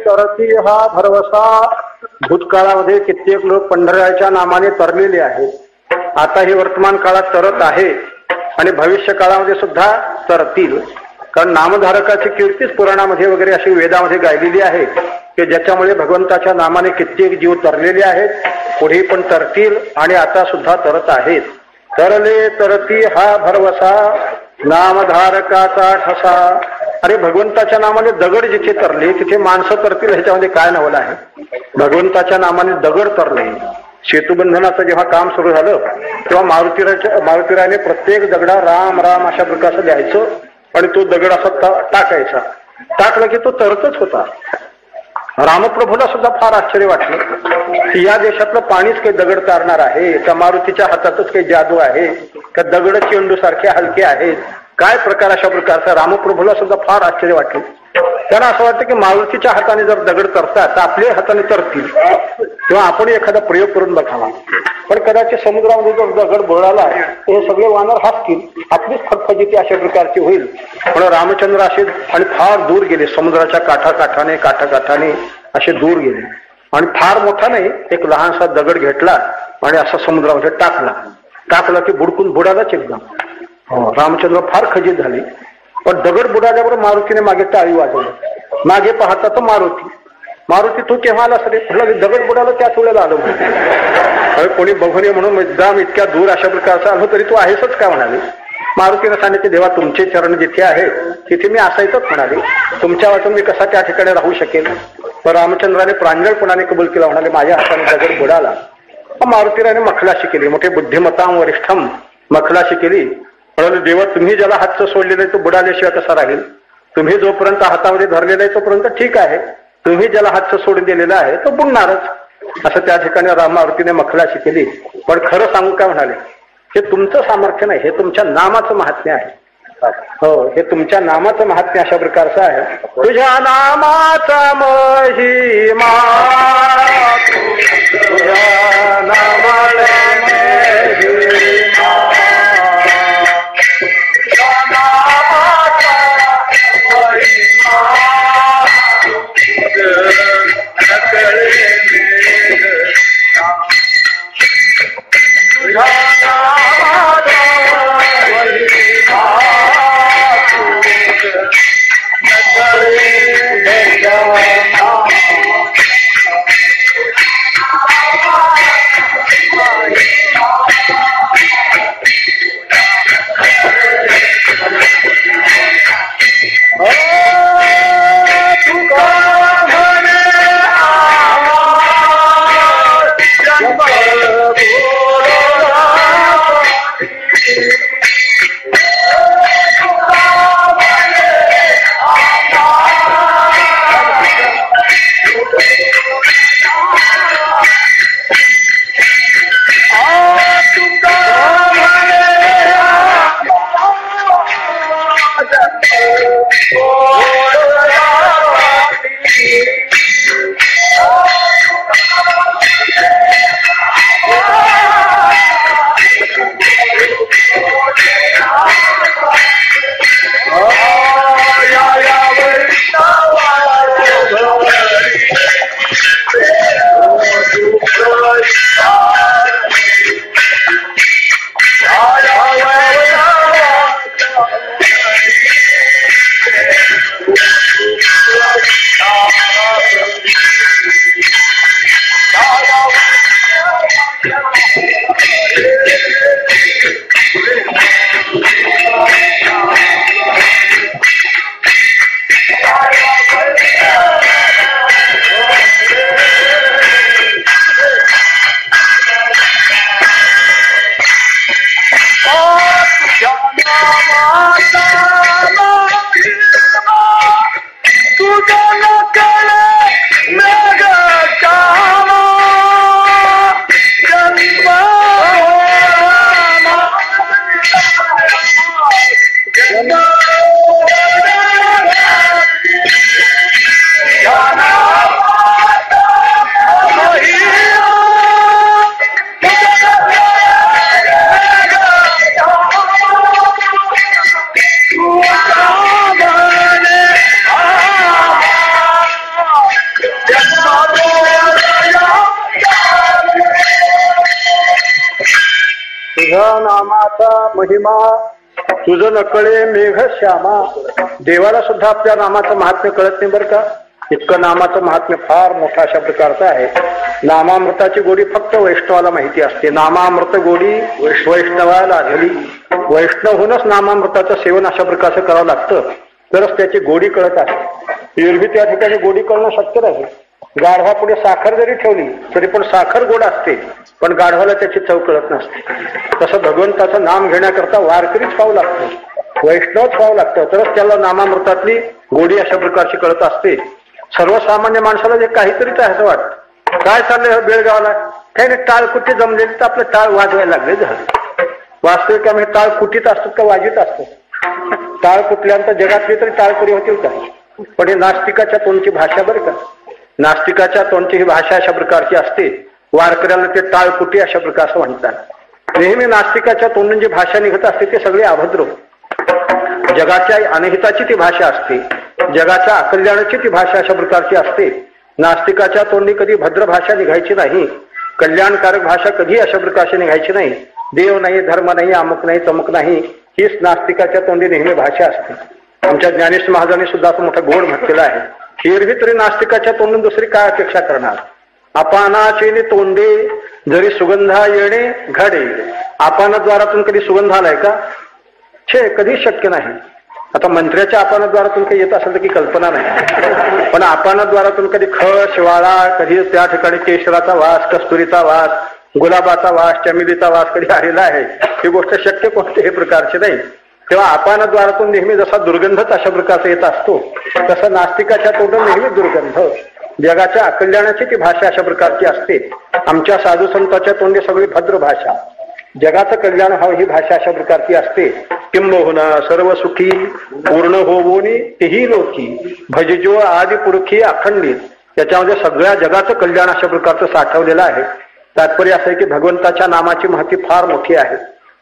तरती हा भरवसा. भूतकाळामध्ये कित्येक लोक पंढररायाच्या नामाने तरलेले आहेत. आता हे वर्तमान काळात तरत आहे आणि भविष्य काळामध्ये सुद्धा तरतील, कारण नामधारकाची कीर्तीच पुराणामध्ये वगैरे अशी वेदामध्ये गायलेली आहे की ज्याच्यामुळे भगवंताच्या नामाने कित्येक जीव तरलेले आहेत, पुढे पण तरतील आणि आता सुद्धा तरत आहेत. तरले तरती हा भरवसा नामधारकाचा ठसा. अरे भगवंताच्या नामाने दगड जिथे तरले तिथे माणसं तरतील ह्याच्यामध्ये काय नवल आहे? भगवंताच्या नामाने दगड तरले. सेतुबंधनाचं जेव्हा काम सुरू झालं तेव्हा मारुतीरायाने प्रत्येक दगडा राम राम अशा प्रकारचं द्यायचं आणि तो दगड असा टाकायचा. टाकला की तो तरतच होता. रामप्रभूला सुद्धा फार आश्चर्य वाटलं की या देशातलं पाणीच काही दगड तारणार आहे का? मारुतीच्या हातातच काही जादू आहे का? दगड चेंडू सारखे हलके आहेत, काय प्रकार अशा प्रकारचा? रामप्रभूला सुद्धा फार आश्चर्य वाटलं. त्यांना असं वाटतं की मारुतीच्या हाताने जर दगड तरतात तर आपल्या हाताने तरतील, तेव्हा आपण एखादा प्रयोग करून बघावा. पण कदाचित समुद्रामध्ये जर दगड बुडाला तर हे सगळे वानर हसतील, आपलीच फटफजिती अशा प्रकारची होईल. पण रामचंद्र असे आणि फार दूर गेले, समुद्राच्या काठाकाठाने असे दूर गेले आणि फार मोठा नाही एक लहानसा दगड घेतला आणि असा समुद्रामध्ये टाकला की बुडकून बुडालाच एकदम. रामचंद्र फार खजित झाले. पण दगड बुडाल्यावर मारुतीने मागे टाळी वाजवली. मागे पाहता तर मारुती तू केव्हा आला सरे? दगड बुडाला त्याच वेळेला आलो. कोणी बघू नये म्हणून एकदम इतक्या दूर अशा प्रकारचा आलो तरी तू आहेसच का म्हणाले. मारुतीने सांगितले देवा तुमचे चरण जिथे आहेत तिथे मी असायचंच म्हणाले, तुमच्या वाचून मी कसा त्या ठिकाणी राहू शकेल. तर रामचंद्राने प्रांजळपणाने कबूल केला, म्हणाले माझ्या हाताने दगड बुडाला. मारुतीराने मखलाशी केली, मोठे बुद्धिमताम वरिष्ठम मखलाशी केली. म्हणाले देवा तुम्ही ज्याला हातचं सोडलेलं आहे तो बुडाल्याशिवाय कसा राहील? तुम्ही जोपर्यंत हातामध्ये धरलेला आहे तोपर्यंत ठीक आहे, तुम्ही ज्याला हातचं सोडून दिलेला आहे तो बुडणारच. असं त्या ठिकाणी मारुतीने मखलाशी केली. पण खरं सांगू काय म्हणाले, हे तुमचं सामर्थ्य नाही, हे तुमच्या नामाचं महात्म्य आहे. हो, हे तुमच्या नामाचं महात्म्य अशा प्रकारचं आहे. तुझ्या नामाचा महिमा, तुझ्या नामाचा महिमा, तुझ्या नामाचा महिमा, तुझ्या महिमा तुझं नकळे मेघ श्यामा. देवाला सुद्धा आपल्या नामाचं महात्म्य कळत नाही बरं का. इतकं नामाचं महात्म्य फार मोठा अशा प्रकारचं आहे. नामामृताची गोडी फक्त वैष्णवाला माहिती असते. नामामृत गोडी वैष्णवाला झाली. वैष्णव होऊनच नामामृताचं सेवन अशा प्रकारचं करावं लागतं, तरच त्याची गोडी कळत आहे. एरवी त्या ठिकाणी गोडी कळणं शक्य नाही. गाढवा पुढे साखर जरी ठेवली तरी पण साखर गोड असते, पण गाढवाला त्याची चव कळत नसते. तसं भगवंताचं नाम घेण्याकरता वारकरीच पाहू लागतो, वैष्णवच पाहू लागतं, तरच त्याला नामामृतातली गोडी अशा प्रकारची कळत असते. सर्वसामान्य माणसाला जे काहीतरीच आहे असं वाटतं. काय चाललंय बेळगावला, काही नाही, टाळ कुठे जमलेली तर आपलं टाळ वाजवायला लागले झालं. वास्तविक टाळ कुठीत असतात का वाजवीत असतात? टाळ कुठल्यानंतर जगातली तरी टाळकरी होतील का? पण हे नास्तिकाच्या तोंडची भाषा बरं का. नास्तिकाच्या तोंडची ही भाषा अशा प्रकारची असते. वारकऱ्याला ते टाळकुटी अशा प्रकारचं म्हणतात. नेहमी नास्तिकाच्या तोंडून जी भाषा निघत असते ते सगळे अभद्र. जगाच्या अनहिताची ती भाषा असते, जगाच्या अकल्याणाची ती भाषा अशा प्रकारची असते. नास्तिकाच्या तोंडी कधी भद्र भाषा निघायची नाही, कल्याणकारक भाषा कधी अशा प्रकारची निघायची नाही. देव नाही, धर्म नाही, अमुक नाही, तमुक नाही, हीच नास्तिकाच्या तोंडी नेहमी भाषा असते. आमच्या ज्ञानेश्वर महाराजांनी सुद्धा असं मोठा गोड म्हटलेला आहे. एरवी तरी नास्तिकाच्या तोंडून दुसरी काय अपेक्षा करणार. अपानाचे तोंडे जरी सुगंधा येणे घडे. अपानद्वारातून कधी सुगंध आलाय का? छे, कधी शक्य नाही. आता मंत्र्याच्या अपानद्वारातून काही येत असेल तर की कल्पना नाही, पण अपानद्वारातून कधी खळ शिवाळा, कधी त्या ठिकाणी केशराचा वास, कस्तुरीचा वास, गुलाबाचा वास, चमेलीचा वास कधी आलेला आहे. ही गोष्ट शक्य कोणत्याही प्रकारची नाही. तेव्हा अपानद्वारातून नेहमी जसा दुर्गंधच अशा प्रकारचा येत असतो, तसं नास्तिकाच्या तोंडून नेहमी दुर्गंध, जगाच्या अकल्याणाची ती भाषा अशा प्रकारची असते. आमच्या साधू संतांच्या तोंडी सगळी भद्र भाषा. जगाचं कल्याण व्हावं ही भाषा अशा प्रकारची असते. किंबहुना सर्व सुखी पूर्ण होवोनी तेही लोकी भजजो आदि पुरखी अखंडित. त्याच्यामध्ये सगळ्या जगाचं कल्याण अशा प्रकारचं साठवलेलं आहे. तात्पर्य असं आहे की भगवंताच्या नामाची महती फार मोठी आहे,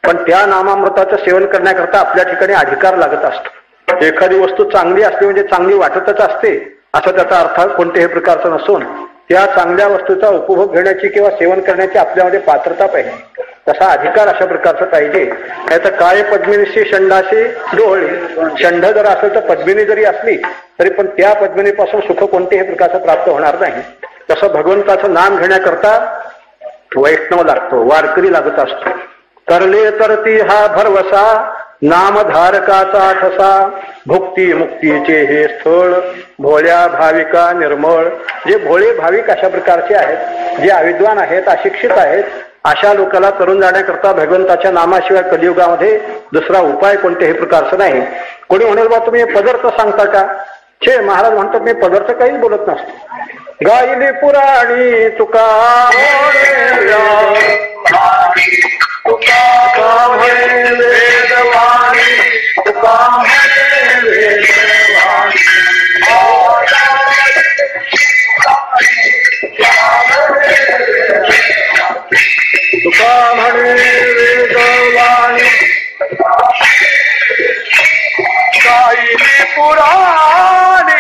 पण त्या नामामृताचं सेवन करण्याकरता आपल्या ठिकाणी अधिकार लागत असतो. एखादी वस्तू चांगली असते म्हणजे चांगली वाटतच असते असं त्याचा अर्थ कोणत्याही प्रकारचा नसून त्या चांगल्या वस्तूचा उपभोग घेण्याची किंवा सेवन करण्याची आपल्यामध्ये पात्रता पाहिजे, तसा अधिकार अशा प्रकारचा पाहिजे. नाहीतर काय पद्मिनीशी षंडाशी डोळे, षंड जर असेल तर पद्मिनी जरी असली तरी पण त्या पद्मिनीपासून सुख कोणत्याही प्रकारचं प्राप्त होणार नाही. तसं भगवंताचं नाम घेण्याकरता वैष्णव लागतो, वारकरी लागत असतो. करले तर ती हा भरवसा नामधारकाचा ठसा भुक्ती मुक्तीचे हे स्थळ भोळ्या भाविका निर्मळ. जे भोळे भाविक अशा प्रकारचे आहेत, जे अविद्वान आहेत, अशिक्षित आहेत, अशा लोकांना तरुण जाण्याकरता भगवंताच्या नामाशिवाय कलियुगामध्ये दुसरा उपाय कोणत्याही प्रकारचा नाही. कोणी म्हणेल बा तुम्ही पदार्थ सांगता का? छे, महाराज म्हणतात मी पदार्थ काहीच बोलत नसतो. गायली पुराणी तुका तुका म्हणे वेदवाणी गायली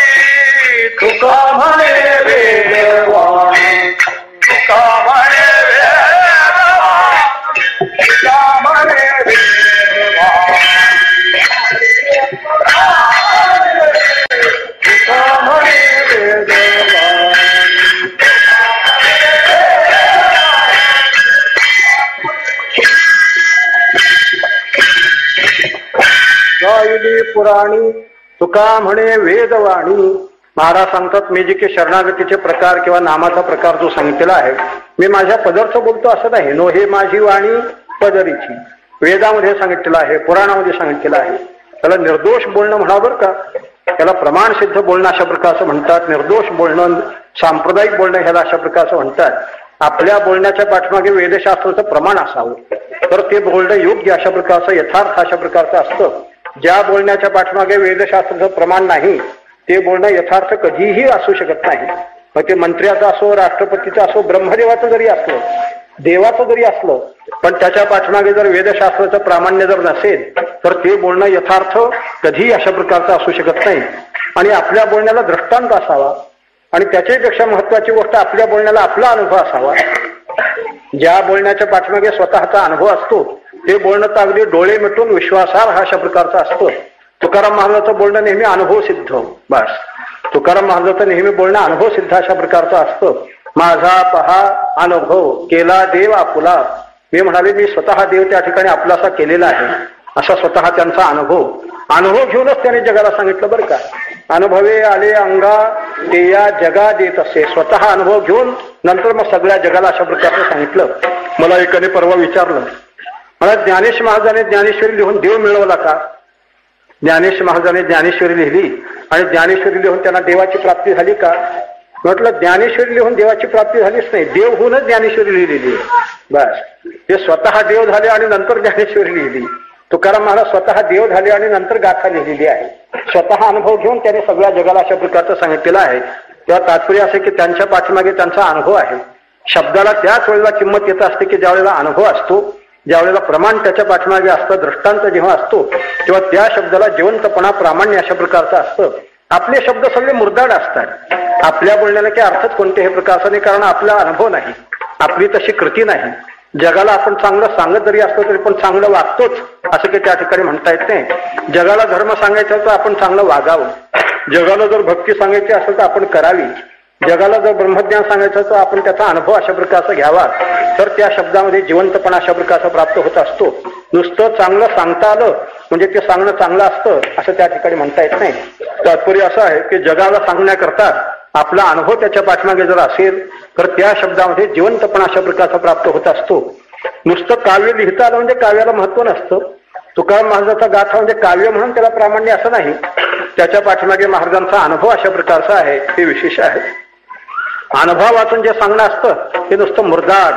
पुराणी तुका म्हणे वेदवाणी तुका म्हणे तुका म्हणे तुका म्हणे गायली पुराणी तुका म्हणे वेदवाणी. महाराज सांगतात मी जे काही शरणागतीचे प्रकार किंवा नामाचा प्रकार जो सांगितलेला आहे मी माझ्या पदरच बोलतो असं नाही. नो हे माझी वाणी पदरीची. वेदामध्ये सांगितलेलं आहे, पुराणामध्ये सांगितलेलं आहे. त्याला निर्दोष बोलणं म्हणा बरं का, त्याला प्रमाण सिद्ध बोलणं अशा प्रकारचं म्हणतात. निर्दोष बोलणं, सांप्रदायिक बोलणं ह्याला अशा प्रकारचं म्हणतात. आपल्या बोलण्याच्या पाठीमागे वेदशास्त्राचं प्रमाण असावं तर ते बोलणं योग्य अशा प्रकारचं यथार्थ अशा प्रकारचं असतं. ज्या बोलण्याच्या पाठीमागे वेदशास्त्राचं प्रमाण नाही ते बोलणं यथार्थ कधीही असू शकत नाही. मग ते मंत्र्याचं असो, राष्ट्रपतीचं असो, ब्रह्मदेवाचं जरी असलं, देवाचं जरी असलं, पण त्याच्या पाठीमागे जर वेदशास्त्राचं प्रामाण्य जर नसेल तर ते बोलणं यथार्थ कधीही अशा प्रकारचं असू शकत नाही. आणि आपल्या बोलण्याला दृष्टांत असावा आणि त्याच्यापेक्षा महत्वाची गोष्ट आपल्या बोलण्याला आपला अनुभव असावा. ज्या बोलण्याच्या पाठीमागे स्वतःचा अनुभव असतो ते बोलणं तर अगदी डोळे मिटून विश्वासार्ह अशा प्रकारचं असतं. तुकाराम महाराजांचं बोलणं नेहमी अनुभव सिद्ध. बस, तुकाराम महाराजांचं नेहमी बोलणं अनुभव सिद्ध अशा प्रकारचं असतं. माझा पहा अनुभव केला देव आपुला. मी म्हणाले मी स्वतः देव त्या ठिकाणी आपलासा केलेला आहे असा स्वतः त्यांचा अनुभव घेऊनच त्याने जगाला सांगितलं बरं का. अनुभवे आले अंगा ते या जगा देत असे. स्वतः अनुभव घेऊन नंतर मग सगळ्या जगाला अशा प्रकारचं सांगितलं. मला एकाने परवा विचारलं, मला ज्ञानेश महाराजांनी ज्ञानेश्वरी लिहून देव मिळवला का? ज्ञानेश महाराजांनी ज्ञानेश्वरी लिहिली आणि ज्ञानेश्वरी लिहून त्यांना देवाची प्राप्ती झाली का? म्हटलं ज्ञानेश्वरी लिहून देवाची प्राप्ती झालीच नाही, देव होऊनच ज्ञानेश्वरी लिहिलेली. बस, ते स्वतः देव झाले आणि नंतर ज्ञानेश्वरी लिहिली. तुकाराम महाराज स्वतः देव झाले आणि नंतर गाथा लिहिलेली आहे. स्वतः अनुभव घेऊन त्याने सगळ्या जगाला अशा प्रकारचं सांगितलेलं आहे. तेव्हा तात्पर्य असे की त्यांच्या पाठीमागे त्यांचा अनुभव आहे. शब्दाला त्याच वेळेला किंमत येत असते की ज्या वेळेला अनुभव असतो, ज्या वेळेला प्रमाण त्याच्या पाठीमागे असतं, दृष्टांत जेव्हा असतो तेव्हा त्या शब्दाला जिवंतपणा, प्रामाण्य अशा प्रकारचं असतं. आपले शब्द सगळे मुरदाड असतात. आपल्या बोलण्याला काही अर्थच कोणत्याही प्रकारचा नाही, कारण आपला अनुभव नाही, आपली तशी कृती नाही. जगाला आपण चांगलं सांगत जरी असलो तरी पण चांगलं वागतोच असं काही त्या ठिकाणी म्हणता येत नाही. जगाला धर्म सांगायचा तर आपण चांगलं वागावं. जगाला जर भक्ती सांगायची असेल तर आपण करावी. जगाला जर ब्रह्मज्ञान सांगायचं तर आपण त्याचा अनुभव अशा प्रकारचा घ्यावा, तर त्या शब्दामध्ये जिवंतपणा अशा प्रकारचा प्राप्त होत असतो. नुसतं चांगलं सांगता आलं म्हणजे ते सांगणं चांगलं असतं असं त्या ठिकाणी म्हणता येत नाही. तात्पर्य असं आहे की जगाला सांगण्याकरता आपला अनुभव त्याच्या पाठीमागे जर असेल तर त्या शब्दामध्ये जिवंतपणा अशा प्रकारचा प्राप्त होत असतो. नुसतं काव्य लिहिता आलं म्हणजे काव्याला महत्व नसतं. तुकाराम महाराजांचा गाथा म्हणजे काव्य म्हणून त्याला प्रामाण्य असं नाही. त्याच्या पाठीमागे महाराजांचा अनुभव अशा प्रकारचा आहे, ते विशेष आहे. अनुभव वाचून जे सांगणं असतं ते नुसतं मुरदाड,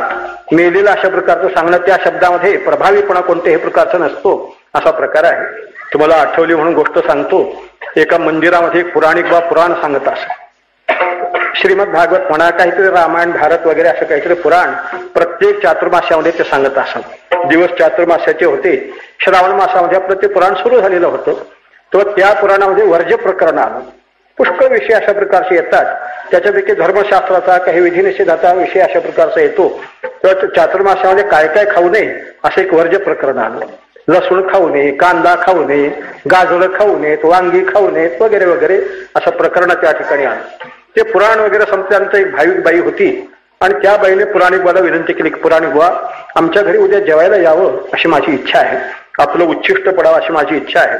मेलेला अशा प्रकारचं सांगणं, त्या शब्दामध्ये प्रभावीपणा कोणत्याही प्रकारचा नसतो असा प्रकार आहे. तुम्हाला आठवली म्हणून गोष्ट सांगतो. एका मंदिरामध्ये एक पुराणिक बा पुराण सांगत असत. श्रीमद भागवत म्हणा, काहीतरी रामायण भारत वगैरे असं काहीतरी पुराण प्रत्येक चातुर्मास्यामध्ये ते सांगत असत. दिवस चातुर्मास्याचे होते. श्रावण मासामध्ये आपलं ते पुराण सुरू झालेलं होतं. तो त्या पुराणामध्ये वर्ज्य प्रकरण आलं. पुष्कळ विषय अशा प्रकारचे येतात. त्याच्यापैकी धर्मशास्त्राचा, काही विधिनिषेधाचा विषय अशा प्रकारचा येतो. तर चातुर्मासामध्ये काय काय खाऊ नये असं एक वर्ज्य प्रकरण आलं. लसूण खाऊ नये, कांदा खाऊ नये, गाजरं खाऊ नयेत, वांगी खाऊ नयेत वगैरे वगैरे असं प्रकरण त्या ठिकाणी आलं. ते पुराण वगैरे संपल्यानंतर एक भाविक बाई होती आणि त्या बाईने पुराणिक बुवाला विनंती केली की पुराणिक बुवा, आमच्या घरी उद्या जेवायला यावं अशी माझी इच्छा आहे, आपलं उच्छिष्ट पडावं अशी माझी इच्छा आहे.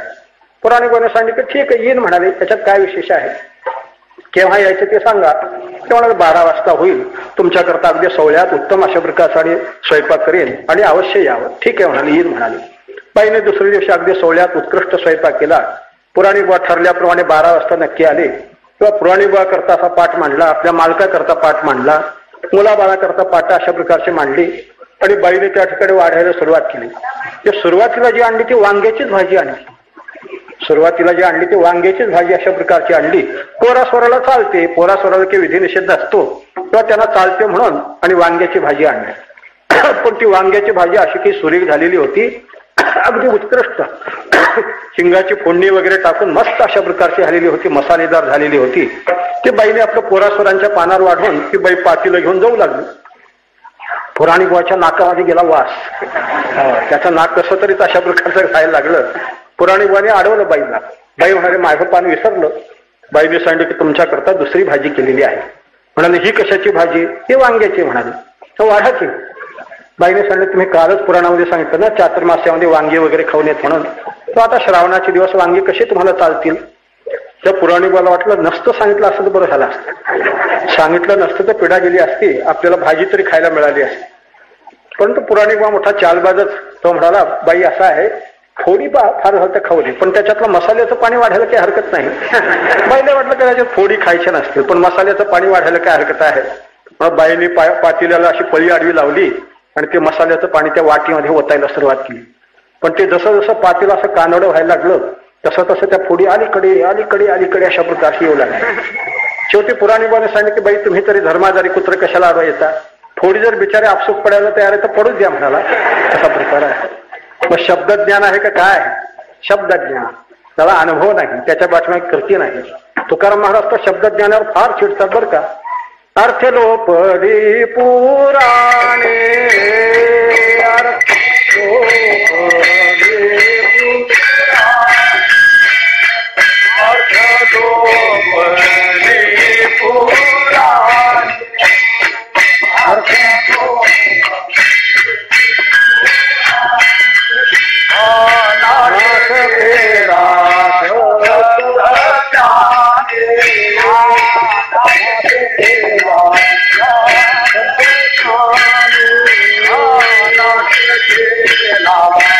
पुराणिक बुवाने सांगितलं ठीक आहे येईन म्हणाले, त्याच्यात काय विशेष आहे, केव्हा यायचं ते सांगा. ते म्हणाले 12 वाजता होईल, तुमच्याकरता अगदी सोहळ्यात उत्तम अशा प्रकारचा आणि स्वयंपाक करेन आणि अवश्य यावं. ठीक आहे म्हणाले, येईन म्हणाले. बाईने दुसऱ्या दिवशी अगदी सोहळ्यात उत्कृष्ट स्वयंपाक केला. पुराणिक बुवा ठरल्याप्रमाणे 12 वाजता नक्की आले. किंवा पुराणिक बुवा करता असा पाठ मांडला, आपल्या मालकाकरता पाठ मांडला, मुलाबाळाकरता पाठ अशा प्रकारची मांडली आणि बाईने त्या ठिकाणी वाढायला सुरुवात केली. ते सुरुवातीला जी आणली ती वांग्याचीच भाजी आणली. सुरुवातीला जी आणली ती वांग्याचीच भाजी अशा प्रकारची आणली. पोरास्वराला चालते, पोरास्वराला काही विधिनिषेध नसतो किंवा त्यांना चालते म्हणून आणि वांग्याची भाजी आणली. पण ती वांग्याची भाजी अशी की सुरेख झालेली होती, अगदी उत्कृष्ट हिंगाची फोडणी वगैरे टाकून मस्त अशा प्रकारची झालेली होती, मसालेदार झालेली होती. ती बाईने आपलं पोरास्वरांच्या पानावर वाढवून ती बाई पातीला घेऊन जाऊ लागली. पुराणिक बुवाच्या नाकामध्ये गेला वास. त्याचं नाक कसं तरी अशा प्रकारचं खायला लागलं. पुराणिक बुवाने अडवलं बाईला. बाई म्हणाले माझं पान विसरलं. बाईने सांगितलं की तुमच्याकरता दुसरी भाजी केलेली आहे. म्हणाले ही कशाची भाजी, ही वांग्याची. म्हणाले तर वाढाची. बाईने सांगितलं तुम्ही कालच पुराणामध्ये सांगितलं ना चातुर्मास्यामध्ये वांगी वगैरे खाऊ नयेत म्हणून, तर आता श्रावणाचे दिवस वांगी कशी तुम्हाला चालतील. त्या पुराणिक बुवाला वाटलं नसतं सांगितलं असतं तर बरं झालं असतं, सांगितलं नसतं तर पिढा गेली असती, आपल्याला भाजी तरी खायला मिळाली असती. परंतु पुराणिक बुवा मोठा चालबाजच. तो म्हणाला बाई असा आहे, फोडी फार झालं तर खाऊ दे, पण त्याच्यातलं मसाल्याचं पाणी वाढायला काही हरकत नाही. बाईला वाटलं की त्याच्यात फोडी खायच्या नसतील पण मसाल्याचं पाणी वाढायला काय हरकत आहे. मग बाईने पातेल्याला अशी पळी आडवी लावली आणि ते मसाल्याचं पाणी त्या वाटीमध्ये ओतायला सुरुवात केली. पण ते जसं जसं पातेलं असं कानवडं व्हायला लागलं तसं तसं त्या फोडी अलीकडे अलीकडे अलीकडे अशा प्रकारची येऊ लागल्या. शेवटी पुराणिक बुवाने सांगितलं की बाई तुम्ही तरी धर्मादारी कुत्र कशाला आडवा येता, फोडी जर बिचारे आपसूक पडायला तयार आहे तर पडूच द्या म्हणाला. असा प्रकार आहे. मग शब्दज्ञान आहे का काय, शब्दज्ञान त्याला अनुभव नाही, त्याच्या पाठीमागे कृती नाही. तुकाराम महाराज तर शब्दज्ञानावर फार चिडतात बरं का. अर्थ लोपडी पुराणे अर्थ लोपडी पुराणे अर्थ Lord.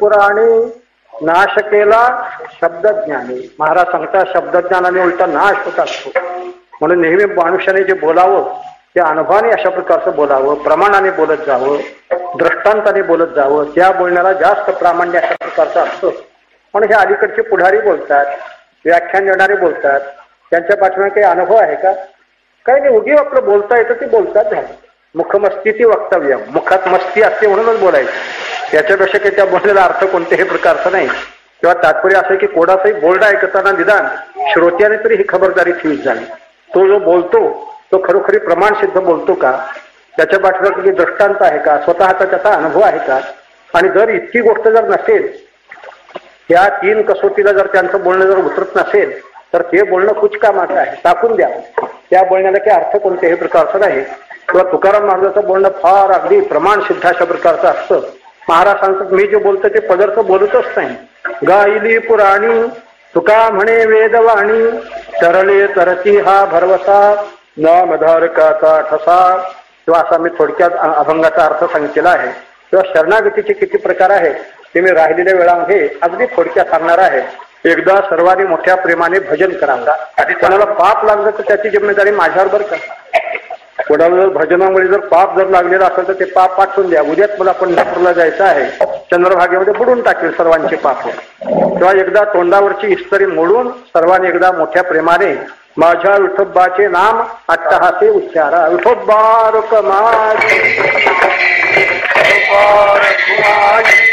पुराणी नाश केला शब्दज्ञानी. महाराज सांगतात शब्दज्ञानाने उलटा नाश होत असतो. म्हणून नेहमी मनुष्याने जे बोलावं ते अनुभवाने अशा प्रकारचं बोलावं, प्रमाणाने बोलत जावं, दृष्टांताने बोलत जावं. त्या बोलण्याला जास्त प्रामाण्य अशा प्रकारचं असतं. म्हणून हे अलीकडचे पुढारी बोलतात, व्याख्यान देणारे बोलतात, त्यांच्या पाठीमागे काही अनुभव आहे का? काही नाही, उगी आपलं बोलता येतं ते बोलतात झालं. मुखमस्ती ती वक्तव्य, मुखात मस्ती असते म्हणूनच बोलायचं. त्याच्यापेक्षा काही त्या बोललेला अर्थ कोणत्याही प्रकारचा नाही. किंवा तात्पर्य असं की कोणाचंही बोलणं ऐकताना निदान श्रोत्याने तरी ही खबरदारी ठेवीत झाली. तो जो बोलतो तो खरोखरी प्रमाण सिद्ध बोलतो का, त्याच्या पाठीमागे दृष्टांत आहे का, स्वतःचा त्याचा अनुभव आहे का. आणि जर इतकी गोष्ट जर नसेल, त्या 3 कसोटीला जर त्यांचं बोलणं जर उतरत नसेल तर ते बोलणं कुचकामाचं आहे, टाकून द्या. त्या बोलण्याला काही अर्थ कोणत्याही प्रकारचा नाही. किंवा तुकाराम महाराजांचं बोलणं फार अगदी प्रमाण सिद्ध अशा प्रकारचं असतं. महाराज सांगतात मी जे बोलतो ते पदार्थ बोलतच नाही. गायली पुराणी तुका म्हणे वेदवाणी, तरले तरती हा भरवसा, नामधारकाचा ठसा. किंवा असा मी थोडक्यात अभंगाचा अर्थ सांगितलेला आहे. किंवा शरणागतीचे किती प्रकार आहेत ते मी राहिलेल्या वेळामध्ये अगदी थोडक्यात सांगणार आहे. एकदा सर्वांनी मोठ्या प्रेमाने भजन करावं. आधी कोणाला पाप लागलं तर त्याची जिम्मेदारी माझ्यावर बरं का. कोणाला जर भजनामुळे जर पाप जर लागलेलं असेल तर ते पाप पाठवून द्या. उद्याच मला पंढरपूरला जायचं आहे, चंद्रभागेमध्ये बुडून टाकेल सर्वांचे पाप. तेव्हा एकदा तोंडावरची इस्त्री मोडून सर्वांनी एकदा मोठ्या प्रेमाने माझ्या विठोबाचे नाम अट्टहासे उच्चारा. विठोबा रुकमाजी, विठोबा रुकमाजी,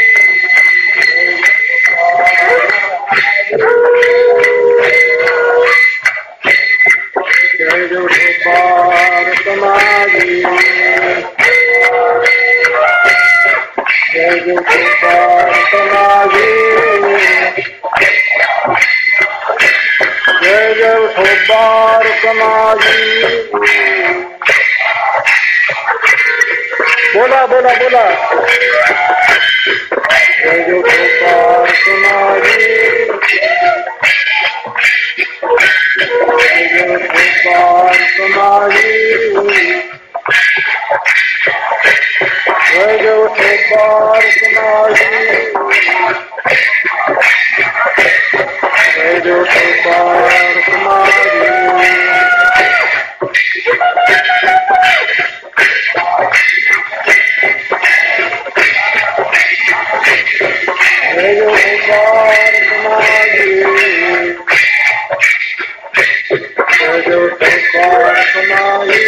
जय जय विठोबा रुकमाजी, जय जय विठोबा रुकमाजी, जय जय विठोबा रुकमाजी. बोला बोला बोला. जय जय विठोबा रुकमाजी, जय जय विठोबा रुकमाजी, जय जय विठोबा रुकमाजी, जय जय विठोबा रुकमाजी. जय जय विठोबा रुकमाजी, जय जय विठोबा रुकमाजी,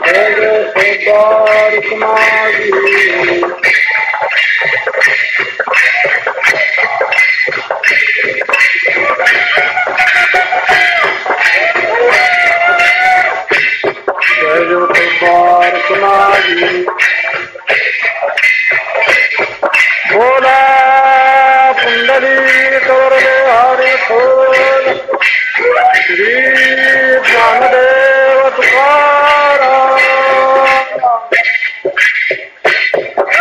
जय जय विठोबा रुकमाजी. जय जय विठोबा रुकमाजी. बोला पुंडलिक हरी खोल, श्री ज्ञानदेव तुकाराम.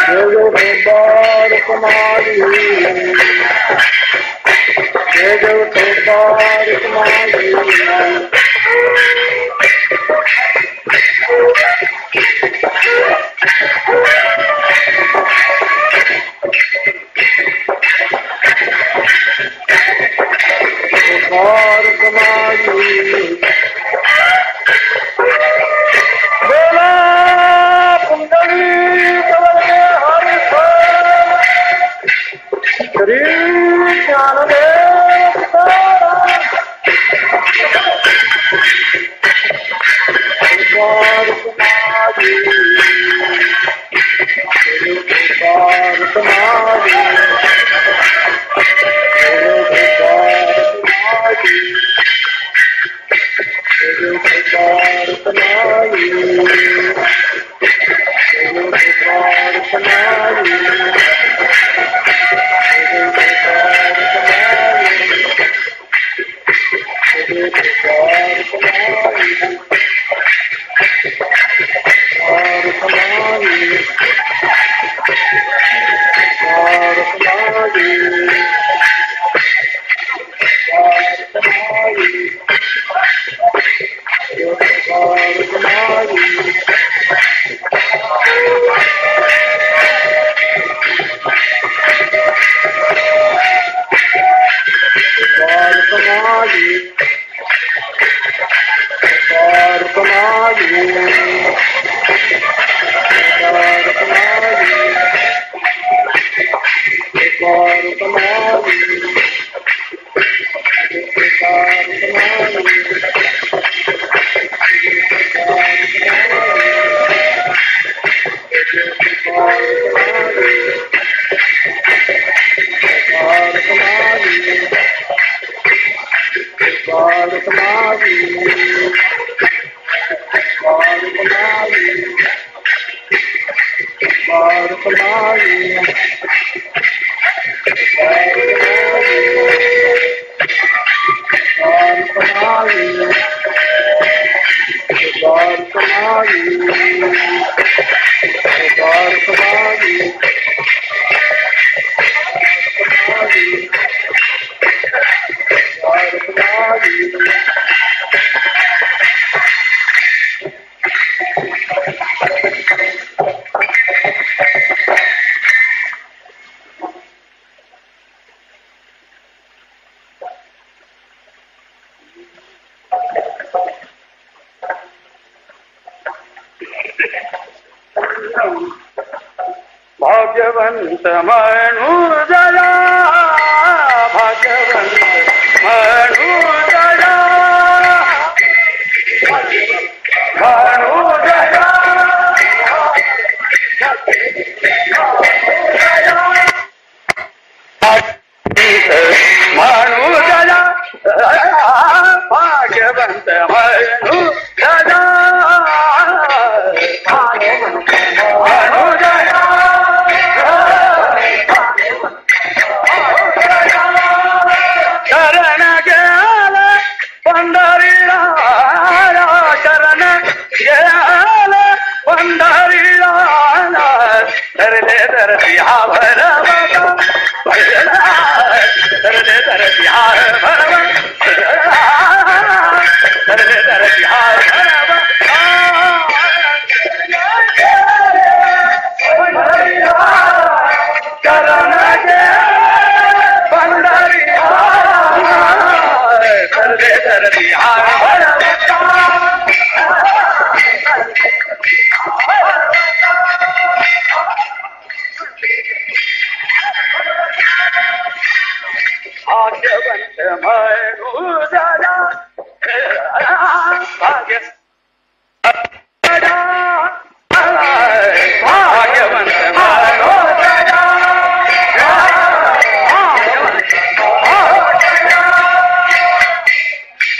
जय जय विठोबा रुकमाजी, जय जय विठोबा रुकमाजी. रुकमाजी, भाग्यवंत म्हणू जया भाग्यवंत म्हणू जया म्हणू जया म्हणू जया भाग्यवंत म्हणू जया म्हणू जया शरण गेल पंढरीला शरण गेल पंढरीला धरले धरती हा भरवता धरले धरती हा भरवता धरले धरती हा शरण गेल पंढरीला धरले धरती हा भाग्यवंत म्हणू जया भाग्य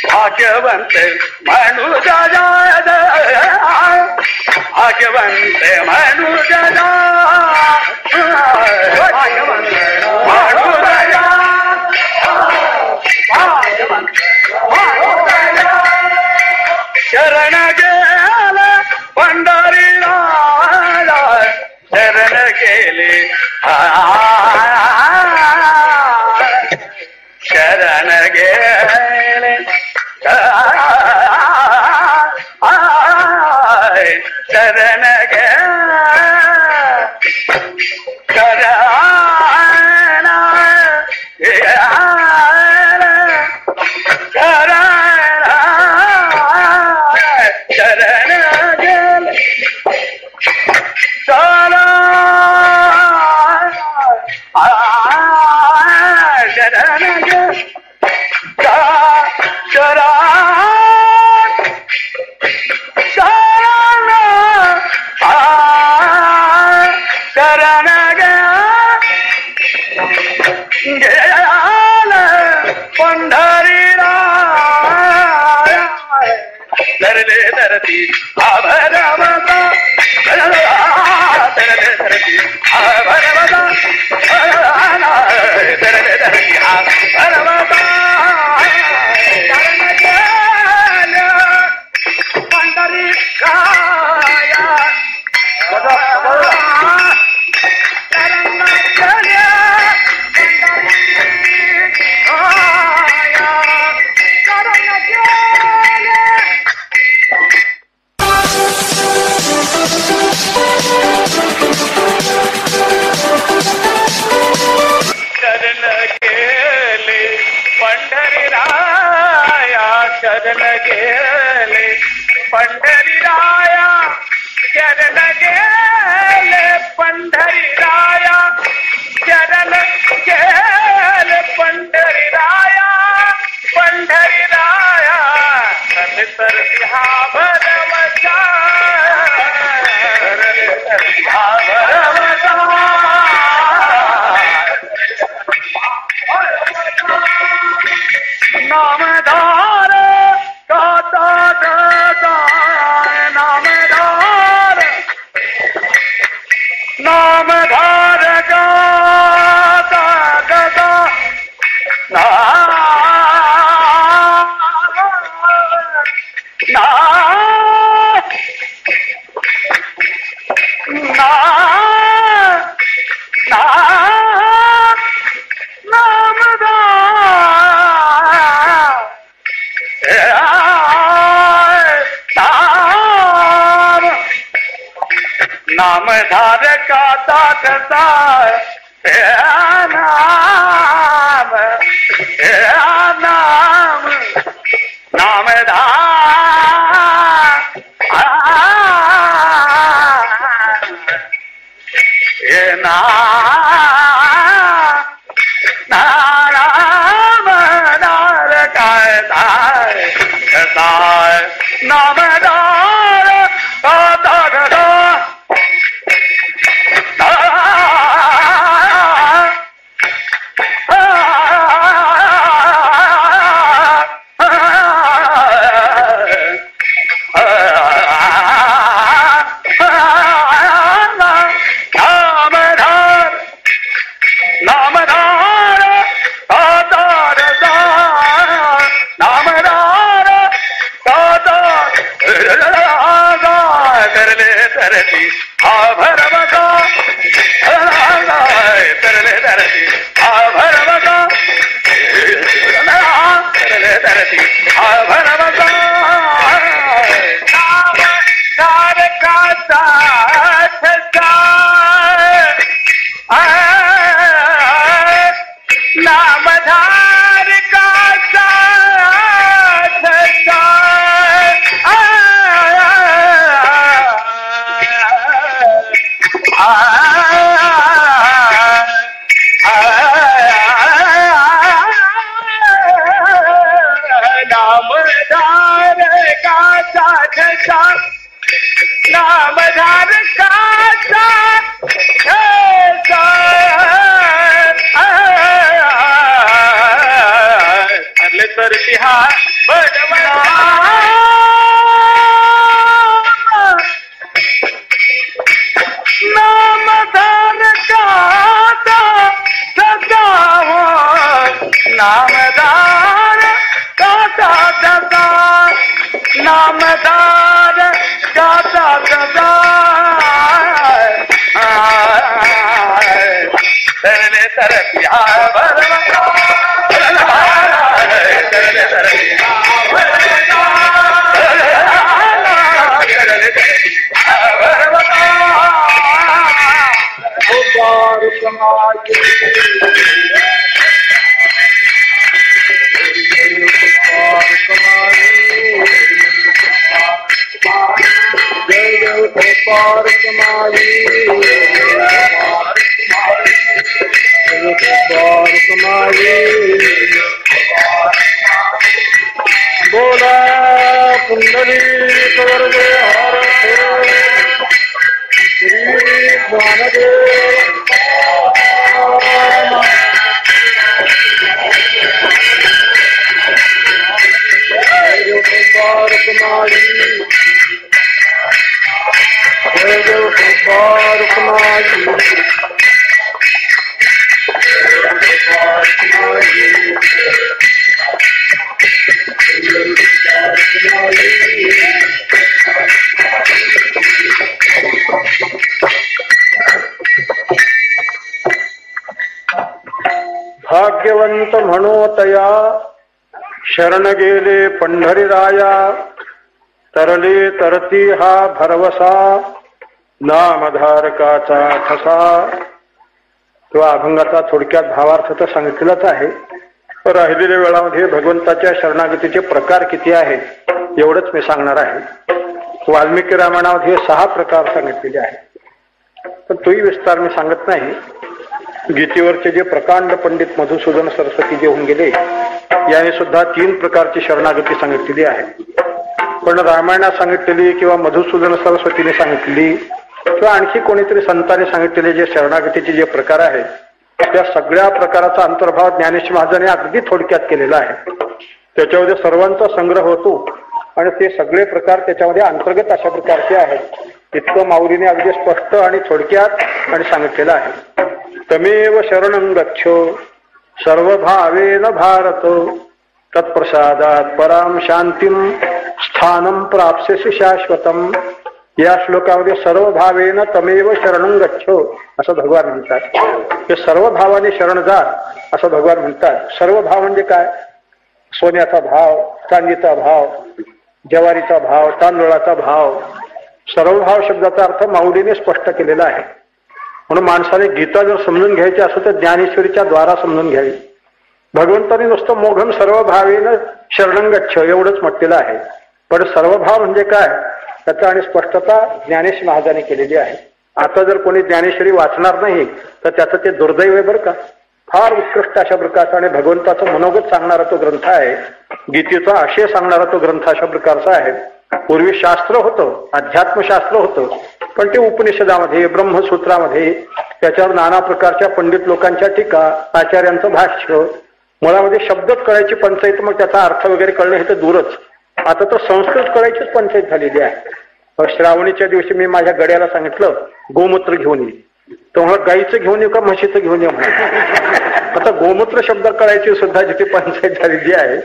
भाग्यवंत म्हणू जया भाग्यवंत म्हणू जया भाग्यवंत म्हणू जया भाग्यवंत म्हणू जया शरण गेल पंढरीला शरण गेले शरण गेले शरण गे तरले धरती आभरवता तरले धरती आभरवता तरले धरती आभरवता पंढरी काया शरण गेले पंढरी राया शरण गेले पंढरी राया शरण गेले पंढरी राया पंढरी राया तर हा भरवता हा भरवता नामधार गाता गाता नामधार नामधार गाता गाता नामधार का दाता नाम नाम नामधार ये नाम नार का नामधार दाता धरती आभरवता तरले धरती आभरवता तरले धरती आभरवता नामधार का साथ नामधार का साथ नामधार का साथ नामधार का अगले तर बिहार बड़वना नामधार का सदा हो नामधार गाता सदा नामधार गाता सदा तरले तरफी भरवता तरले तरफी भरवता तरले तरफी भरवता उबार समाज पार कमाई पार कमाई बोला पुंडरी वर्गे हर श्री ज्ञानदेव रुक्माई जय देव कृपा रुक्माई भाग्यवंत म्हणोतया शरण गेले पंढरीराया तरले तरती हा भरवसा नामधारकाचा ठसा. तो अभंगाचा थोडक्यात भावार्थ तर सांगितलेलाच आहे. राहिलेल्या वेळामध्ये भगवंताच्या शरणागतीचे प्रकार किती आहेत एवढंच मी सांगणार आहे. वाल्मिकी रामायणामध्ये 6 प्रकार सांगितलेले आहेत, पण तोही विस्तार मी सांगत नाही. गीतेवरचे जे प्रकांड पंडित मधुसूदन सरस्वती जे होऊन गेले याने सुद्धा 3 प्रकारची शरणागती सांगितलेली आहे. पण रामायणात सांगितलेली किंवा मधुसूदन सरस्वतीने सांगितलेली किंवा आणखी कोणीतरी संतांनी सांगितलेले जे शरणागतीचे जे प्रकार आहेत त्या सगळ्या प्रकाराचा अंतर्भाव ज्ञानेश्वर महाराजांनी अगदी थोडक्यात केलेला आहे. त्याच्यामध्ये सर्वांचा संग्रह होतो आणि ते सगळे प्रकार त्याच्यामध्ये अंतर्गत अशा प्रकारचे आहेत. इतकं माऊलीने अगदी स्पष्ट आणि थोडक्यात आणि सांगितलेलं आहे. तमेव शरणं गच्छ सर्वभावेन भारत तत्प्रसादात पराम शांतीम स्थानं प्राप्स्यसि शाश्वतम. या श्लोकामध्ये सर्व भावेन तमेव शरणं गच्छ असं भगवान म्हणतात. ते सर्व भावाने शरण जा असं भगवान म्हणतात. सर्व भाव म्हणजे काय? सोन्याचा भाव, चांदीचा भाव, ज्वारीचा भाव, तांदूळाचा भाव. सर्व भाव शब्दाचा अर्थ माऊलीने स्पष्ट केलेला आहे. म्हणून माणसाने गीता जर समजून घ्यायची असेल तर ज्ञानेश्वरीच्या द्वारा समजून घ्यावी. भगवंताने नुसतं मोघम सर्व भावेन शरणं गच्छ एवढंच म्हटलेलं आहे, पण सर्व भाव म्हणजे काय त्याचा आणि स्पष्टता ज्ञानेश्वर महाराजांनी केलेली आहे. आता जर कोणी ज्ञानेश्वरी वाचणार नाही तर त्याचं ते दुर्दैव आहे बरं का. फार उत्कृष्ट अशा प्रकारचा आणि भगवंताचं मनोगत सांगणारा तो ग्रंथ आहे. गीतेचा आशय सांगणारा तो ग्रंथ अशा प्रकारचा आहे. पूर्वी शास्त्र होतं, अध्यात्मशास्त्र होतं, पण ते उपनिषदामध्ये, ब्रह्मसूत्रामध्ये त्याच्यावर नाना प्रकारच्या पंडित लोकांच्या टीका, आचार्यांचं भाष्य, मुळामध्ये शब्दच कळायची पंचायत, मग त्याचा अर्थ वगैरे कळणं हे तर दूरच. आता तर संस्कृत कळायचीच पंचायत झालेली आहे. श्रावणीच्या दिवशी मी माझ्या गड्याला सांगितलं गोमूत्र घेऊन ये. तो म्हणा गाईचं घेऊन येऊ का म्हशीचं घेऊन येऊ म्हणा. आता गोमूत्र शब्द कळायची सुद्धा जिथे पंचायत झालेली आहे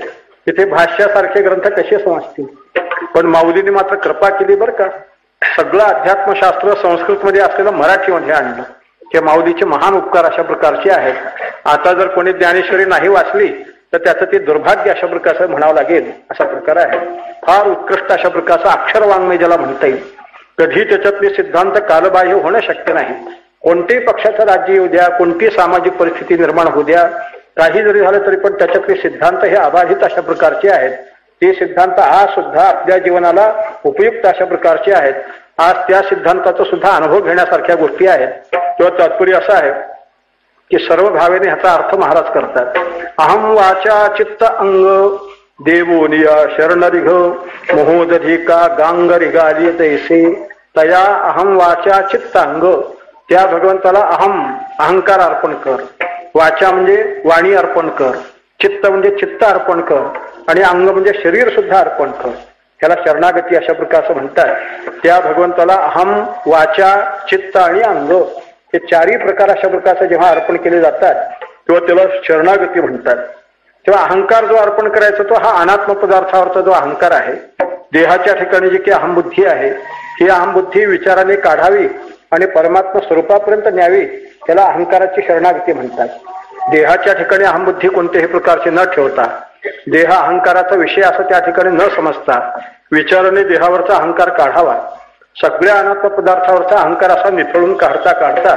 तिथे भाष्यासारखे ग्रंथ कसे समजतील. पण माऊलीने मात्र कृपा केली बरं का. सगळं अध्यात्मशास्त्र संस्कृतमध्ये असलेलं मराठीमध्ये आणलं. हे माऊलीचे महान उपकार अशा प्रकारचे आहेत. आता जर कोणी ज्ञानेश्वरी नाही वाचली तर त्याचं ते दुर्भाग्य अशा प्रकारचं म्हणावं लागेल असा प्रकार आहे. फार उत्कृष्ट अशा प्रकारचा अक्षरवाङ्मय ज्याला म्हणता येईल. कधी त्याच्यातले सिद्धांत कालबाह्य होणं शक्य नाही. कोणत्याही पक्षाचं राज्य येऊ द्या, कोणतीही सामाजिक परिस्थिती निर्माण होऊ द्या, काही जरी झालं तरी पण त्याच्यातले सिद्धांत हे अबाधित अशा प्रकारचे आहेत. ते सिद्धांत आज सुद्धा आपल्या जीवनाला उपयुक्त अशा प्रकारचे आहेत. आज त्या सिद्धांताचा सुद्धा अनुभव घेण्यासारख्या गोष्टी आहेत. किंवा तात्पर्य असं आहे की सर्व भावेने ह्याचा अर्थ महाराज करतात. अहम वाचा चित्त अंग देवोनिया शरणरिघ महोदधिका गांगरिगाली तैसे तया अहम वाचा चित्त अंग. त्या भगवंताला अहम अहंकार अर्पण कर. वाचा म्हणजे वाणी अर्पण कर, चित्त म्हणजे चित्त अर्पण कर, आणि अंग म्हणजे शरीर सुद्धा अर्पण कर. त्याला शरणागती अशा प्रकारचं म्हणतात. त्या भगवंताला अहम वाचा चित्त आणि अंग हे 4ही प्रकार अशा प्रकारचं जेव्हा अर्पण केले जातात तेव्हा त्याला शरणागती म्हणतात. तेव्हा अहंकार जो अर्पण करायचा तो हा अनात्म पदार्थावरचा जो अहंकार आहे, देहाच्या ठिकाणी जी की अहमबुद्धी आहे, ही अहमबुद्धी विचाराने काढावी आणि परमात्मा स्वरूपापर्यंत न्यावी, त्याला अहंकाराची शरणागती म्हणतात. देहाच्या ठिकाणी अहमबुद्धी कोणत्याही प्रकारची न ठेवता, देह अहंकाराचा विषय असं त्या ठिकाणी न समजता विचाराने देहावरचा अहंकार काढावा. सगळ्या अनात्म पदार्थावरचा अहंकार असा निथळून काढता काढता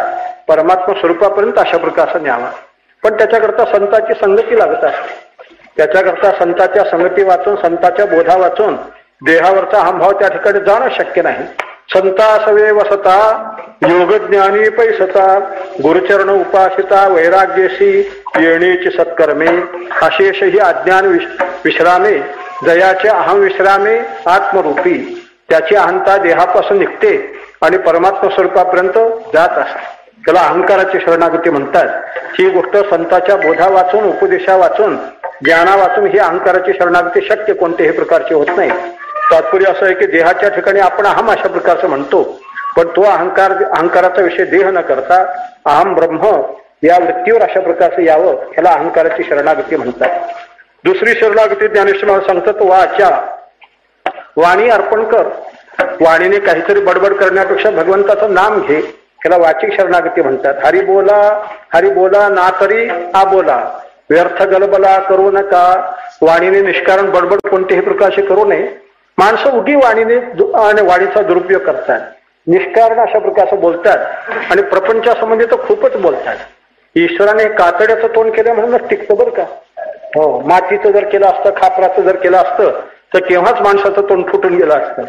परमात्मा स्वरूपापर्यंत अशा प्रकारचा न्यावा. पण त्याच्याकरता संतांची संगती लागत असते. त्याच्याकरता संतांच्या संगती वाचून, संतांच्या बोधा वाचून देहावरचा अहंभाव त्या ठिकाणी जाणं शक्य नाही. संता सवे वसता योगज्ञानी पैसता गुरुचरण उपासिता वैराग्यशी येणीची सत्कर्मे अशेष ही अज्ञान विश्रामे जयाचे अहम विश्रामे आत्मरूपी. त्याची अहंता देहापासून निघते आणि परमात्मा स्वरूपापर्यंत जात असते. त्याला अहंकाराची शरणागती म्हणतात. ही गोष्ट संतांच्या बोधा वाचून, उपदेशा वाचून ज्ञाना वाचून ही अहंकाराची शरणागती शक्य कोणत्याही प्रकारची होत नाही. तात्पर्य असं आहे की देहाच्या ठिकाणी आपण अहम अशा प्रकारचं म्हणतो, पण तो अहंकाराचा विषय देह न करता अहम ब्रह्म या वृत्तीवर अशा प्रकारचं यावं, ह्याला अहंकाराची शरणागती म्हणतात. दुसरी शरणागती ज्ञानेश्वर सांगतात वाचा, वाणी अर्पण कर. वाणीने काहीतरी बडबड करण्यापेक्षा भगवंताचं नाम घे, ह्याला वाचिक शरणागती म्हणतात. हरी बोला ना तरी आ बोला, व्यर्थ गलबला करू नका. वाणीने निष्कारण बडबड कोणत्याही प्रकारचे करू नये. माणसं उगी वाणीने आणि वाणीचा दुरुपयोग करतात, निष्कारण अशा प्रकारचं बोलतात आणि प्रपंचासंबंधी तर खूपच बोलतात. ईश्वराने कातड्याचं तोंड केलं म्हणूनच टिकतं बरं का. हो, मातीचं जर केलं असतं, खापराचं जर केलं असतं तर केव्हाच माणसाचं तोंड फुटून गेलं असतं.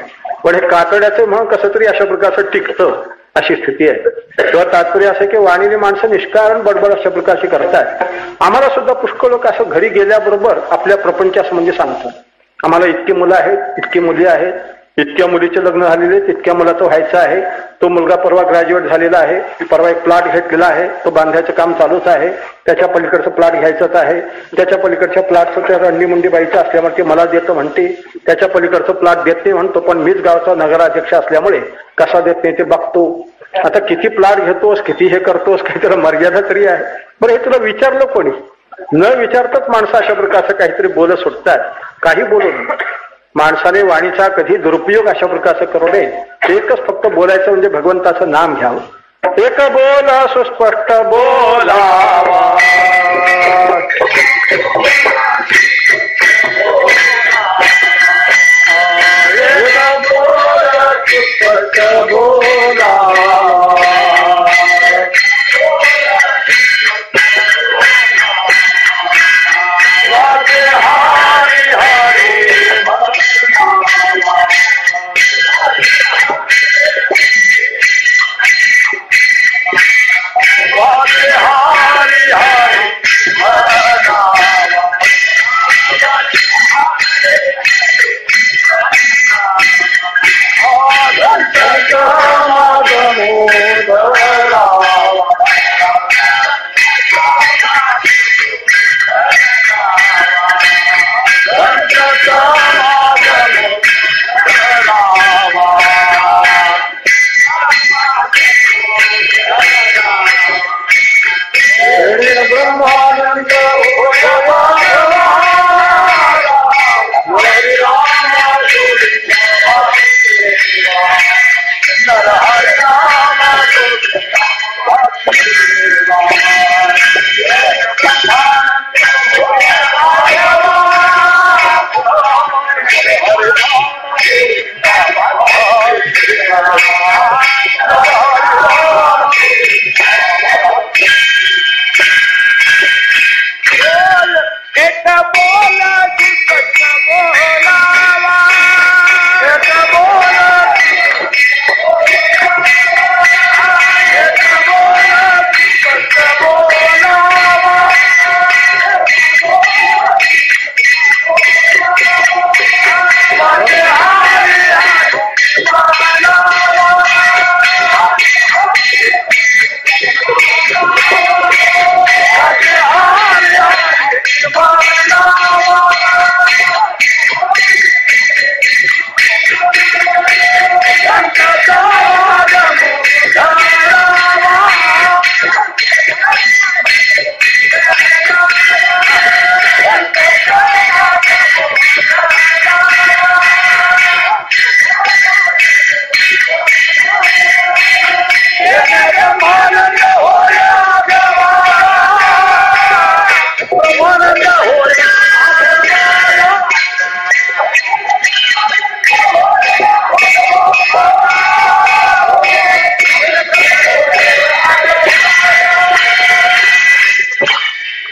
पण हे कातड्याचं म्हणून कसं तरी अशा प्रकारचं टिकतं, अशी स्थिती आहे. तेव्हा तात्पर्य असं की वाणीने माणसं निष्कारण बडबड अशा प्रकारची करतात. आम्हाला सुद्धा पुष्कळ लोक असं घरी गेल्याबरोबर आपल्या प्रपंचासंबंधी सांगतात. आम्हाला इतकी मुलं आहेत, इतकी मुली आहेत, इतक्या मुलीचे लग्न झालेले, तितक्या मुलाचं व्हायचं आहे, तो मुलगा परवा ग्रॅज्युएट झालेला आहे, परवा एक प्लॉट घेतलेला आहे, तो बांधायचं काम चालूच आहे, त्याच्या पलीकडचं प्लॉट घ्यायचंच आहे, त्याच्या पलीकडच्या प्लॉटचं त्या रंडीमुंडी बाईचं असल्यामुळे ते मला देतं म्हणते, त्याच्या पलीकडचं प्लॉट देत नाही म्हणतो, पण मीच गावचा नगराध्यक्ष असल्यामुळे कसा देत नाही ते बघतो. आता किती प्लॉट घेतोस, किती हे करतोस, काही त्याला मर्यादा तरी आहे. बरं, हे तुला विचारलं कोणी? न विचारताच माणसं अशा प्रकारचं काहीतरी बोलत सुटतात. काही बोलू नये. माणसाने वाणीचा कधी दुरुपयोग अशा प्रकारचं करू नये. एकच फक्त बोलायचं म्हणजे भगवंताचं नाम घ्यावं. एक बोला सुस्पष्ट बोलावा, एक बोला सुस्पष्ट बोलावा,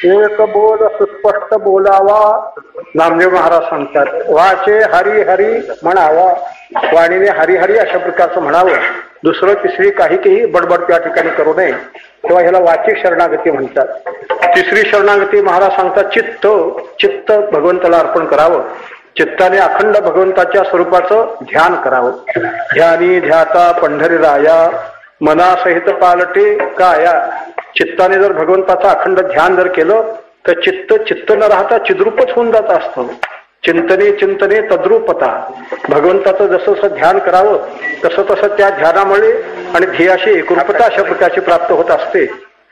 एक बोल सुस्पष्ट बोलावा. नामदेव महाराज सांगतात वाचे हरी हरी म्हणावा. वाणीने हरी हरी अशा प्रकारचं म्हणावं. दुसरं तिसरी काही बडबड त्या ठिकाणी करू नये. तेव्हा ह्याला वाचिक शरणागती म्हणतात. तिसरी शरणागती महाराज सांगतात चित्त भगवंताला अर्पण करावं. चित्ताने अखंड भगवंताच्या स्वरूपाचं ध्यान करावं. ध्यानी ध्याता पंढरी राया, मनासहित पालटे काया. चित्ताने जर भगवंताचं अखंड ध्यान जर केलं तर चित्त चित्त न राहता चिद्रूपच होऊन जात असतं. चिंतने चिंतने तद्रूपता. भगवंताचं जसं जसं ध्यान करावं तसं तसं त्या ध्यानामुळे आणि ध्येयाशी एकरूपता अशा प्रकारची प्राप्त होत असते.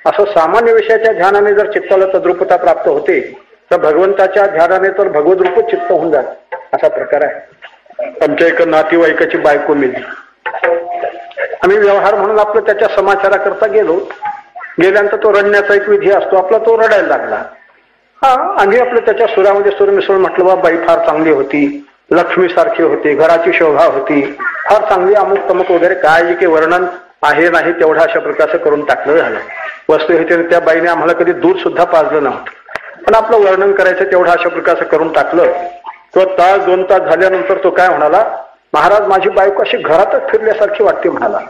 असं सामान्य विषयाच्या ध्यानाने जर चित्ताला तद्रूपता प्राप्त होते तर भगवंताच्या ध्यानाने तर भगवद्रूप चित्त होऊन जात असा प्रकार आहे. आमच्या एका नातेवाईकाची बायको मिळली. आम्ही व्यवहार म्हणून आपलं त्याच्या समाचाराकरता गेलो. गेल्यानंतर तो रडण्याचा एक विधी असतो आपला. तो रडायला लागला. आम्ही आपलं त्याच्या सुरामध्ये सूर मिसळून म्हटलं बा बाई फार चांगली होती, लक्ष्मी सारखी होती, घराची शोभा होती, फार चांगली, अमुक तमुक वगैरे काय जे काही वर्णन आहे नाही तेवढा अशा प्रकारचं करून टाकलं झालं. वस्तुस्थितीने त्या बाईने आम्हाला कधी दूध सुद्धा पाजलं नव्हतं, पण आपलं वर्णन करायचं तेवढं अशा प्रकारचं करून टाकलं. तो तास 2 तास झाल्यानंतर तो काय म्हणाला, महाराज माझी बायको अशी घरातच फिरल्यासारखी वाटते म्हणाला.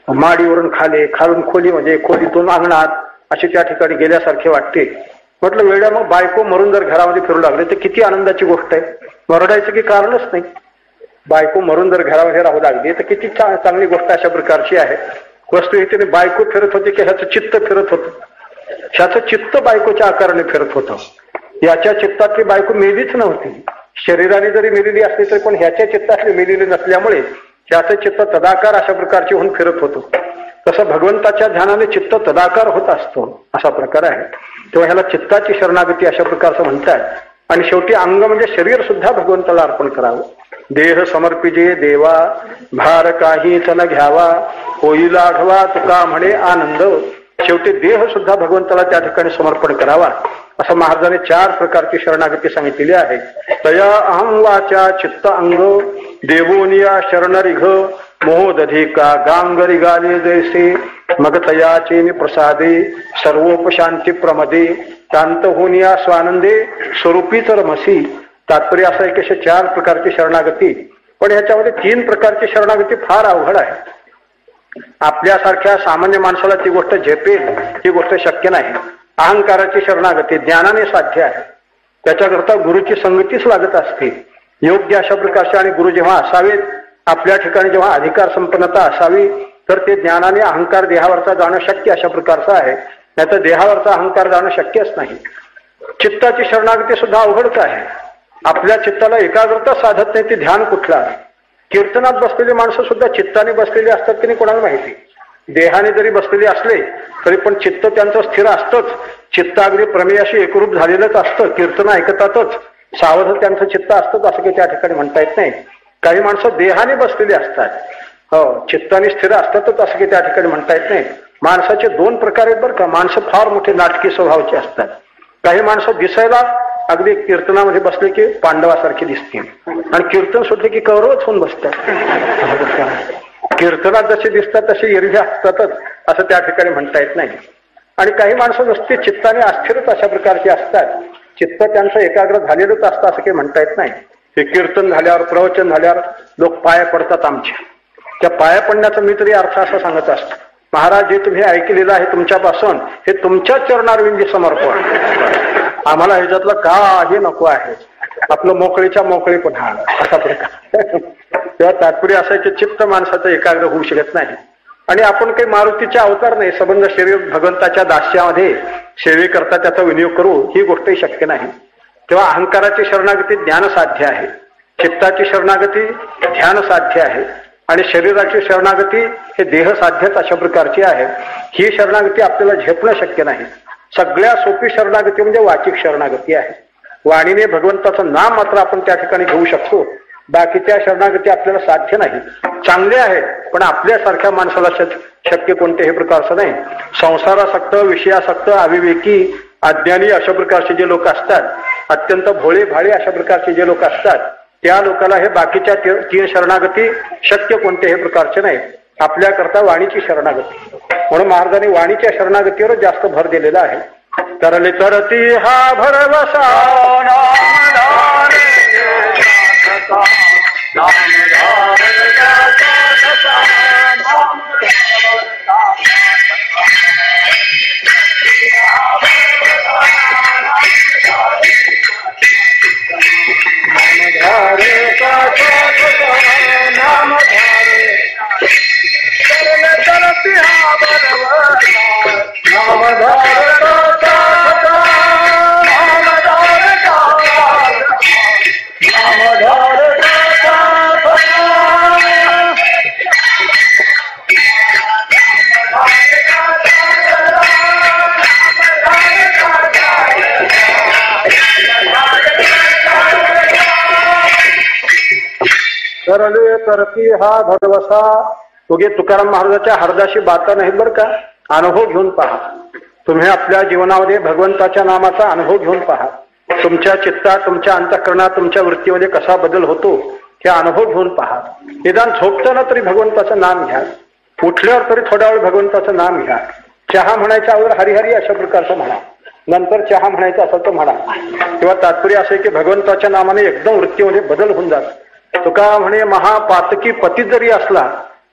माडीवरून खाली, खालून खोली म्हणजे खोलीतून अंगणात अशी त्या ठिकाणी गेल्यासारखे वाटते. म्हटलं वेळा मग बायको मरून जर घरामध्ये फिरू लागले तर किती आनंदाची गोष्ट आहे. रडायचं की कारणच नाही. बायको मरून जर घरामध्ये राहू लागली तर किती चांगली गोष्ट अशा प्रकारची आहे. वस्तुस्थितीने बायको फिरत होती की ह्याचं चित्त फिरत होतं. ह्याचं चित्त बायकोच्या आकाराने फिरत होतं. याच्या चित्तातली बायको मेलीच नव्हती. शरीराने जरी मेलेली असली तरी पण ह्याच्या चित्तातली मेलेली नसल्यामुळे ह्याचं चित्त तदाकार अशा प्रकारचे होऊन फिरत होतं. तसं भगवंताच्या ध्यानाने चित्त तदाकार होत असतो असा प्रकार आहे. तेव्हा ह्याला चित्ताची शरणागती अशा प्रकारचं म्हणतात. आणि शेवटी अंग म्हणजे शरीर सुद्धा भगवंताला अर्पण करावं. देह समर्पिजे देवा, भार काहीच न घ्यावा, होईल आढवा तुका म्हणे आनंद. शेवटी देह सुद्धा भगवंताला त्या ठिकाणी समर्पण करावा असं महाराजांनी 4 प्रकारची शरणागती सांगितलेली आहे. तया अहम वाचा चित्त अंग, देवोनिया शरणरिघ, मोहदधिका गांगरी गाले जैसे, मग तयाचे प्रसादे सर्वोपशांती प्रमदे, शांत होनिया स्वानंदे स्वरूपीच रमसी. तात्पर्य असं आहे की अशा 4 प्रकारची शरणागती. पण ह्याच्यामध्ये 3 प्रकारची शरणागती फार अवघड आहे. आपल्यासारख्या सामान्य माणसाला ती गोष्ट झेपेल ही गोष्ट शक्य नाही. अहंकाराची शरणागती ज्ञानाने साध्य आहे. त्याच्याकरता गुरुची संगतीच लागत असते योग्य अशा प्रकारचे. आणि गुरु जेव्हा असावेत, आपल्या ठिकाणी जेव्हा अधिकार संपन्नता असावी तर ते ज्ञानाने अहंकार देहावरचा जाणं शक्य अशा प्रकारचं आहे. नाही तर देहावरचा अहंकार जाणं शक्यच नाही. चित्ताची शरणागती सुद्धा अवघडच आहे. आपल्या चित्ताला एकाग्रता साधत नाही ती ध्यान कुठला. कीर्तनात बसलेली माणसं सुद्धा चित्ताने बसलेली असतात की नाही कोणाला माहिती. देहाने जरी बसलेली असले तरी पण चित्त त्यांचं स्थिर असतंच. चित्त अगदी प्रमेयाशी एकरूप झालेलंच असतं. कीर्तन ऐकतातच सावध त्यांचं चित्त असतंच असं काही त्या ठिकाणी म्हणता येत नाही. काही माणसं देहाने बसलेली असतात, हो चित्ताने स्थिर असतातच असं काही त्या ठिकाणी म्हणता येत नाही. माणसाचे 2 प्रकार आहेत बरं का. माणसं फार मोठे नाटकी स्वभावाचे असतात. काही माणसं दिसायला अगदी कीर्तनामध्ये बसले की पांडवासारखी दिसतील आणि कीर्तन सुटले की कौरवच होऊन बसतात. कीर्तनात जसे दिसतात तसे एरवी असतातच असं त्या ठिकाणी म्हणता येत नाही. आणि काही माणसं नुसती चित्ताने अस्थिरच अशा प्रकारची असतात. चित्त त्यांचं एकाग्र झालेलंच असतं असं काही म्हणता येत नाही. हे कीर्तन झाल्यावर प्रवचन झाल्यावर लोक पाया पडतात आमच्या. त्या पाया पडण्याचा मी तरी अर्थ असा सांगत असतो, महाराज जे तुम्ही ऐकलेलं आहे तुमच्यापासून हे तुमच्या चरणारविंदी समर्पण. आम्हाला ह्याच्यातलं काही नको आहे. आपलं मोकळीच्या मोकळीपणा असा प्रकार. तेव्हा तात्पर्य असं आहे की चित्त माणसाचं एकाग्र होऊ शकत नाही. आणि आपण काही मारुतीचे अवतार नाही. संबंध शरीर भगवंताच्या दास्यामध्ये सेवेकरता त्याचा विनियोग करू ही गोष्टही शक्य नाही. तेव्हा अहंकाराची शरणागती ज्ञान साध्य आहे, चित्ताची शरणागती ध्यान साध्य आहे आणि शरीराची शरणागती हे देह साध्यच अशा प्रकारची आहे. ही शरणागती आपल्याला झेपणं शक्य नाही. सगळ्या सोपी शरणागती म्हणजे वाचिक शरणागती आहे. वाणीने भगवंताचं नाम मात्र आपण त्या ठिकाणी घेऊ शकतो. बाकीच्या शरणागती आपल्याला साध्य नाही. चांगले आहेत पण आपल्यासारख्या माणसाला शक्य कोणत्याही प्रकारचं नाही. संसारासक्त, विषयासक्त, अविवेकी, अज्ञानी अशा प्रकारचे जे लोक असतात, अत्यंत भोळे भाळे अशा प्रकारचे जे लोक असतात, त्या लोकांना हे बाकीच्या 3 शरणागती शक्य कोणत्याही प्रकारचे नाही. आपल्याकरता वाणीची शरणागती. म्हणून महाराजांनी वाणीच्या शरणागतीवर जास्त भर दिलेला आहे. तरले तरती हा भरवसा तरले तरती हा भरवसा. तुगे तुकाराम महाराजाच्या हरदाशी बाता नाही बरं का, अनुभव घेऊन पहा. तुम्ही आपल्या जीवनामध्ये भगवंताच्या नामाचा अनुभव घेऊन पहा. तुमच्या चित्तात, तुमच्या अंतःकरणात, तुमच्या वृत्तीमध्ये कसा बदल होतो हे अनुभव घेऊन पहा. निदान झोपताना तरी भगवंताचं नाम घ्या, उठल्यावर तरी थोडा वेळ भगवंताचं नाम घ्या. चहा म्हणायच्या अगोदर हरिहरी अशा प्रकारचं म्हणा, नंतर चहा म्हणायचं असेल तर म्हणा. किंवा तात्पर्य असं की भगवंताच्या नामाने एकदम वृत्तीमध्ये बदल होऊन जात. तुका म्हणे महापातकी पती जरी असला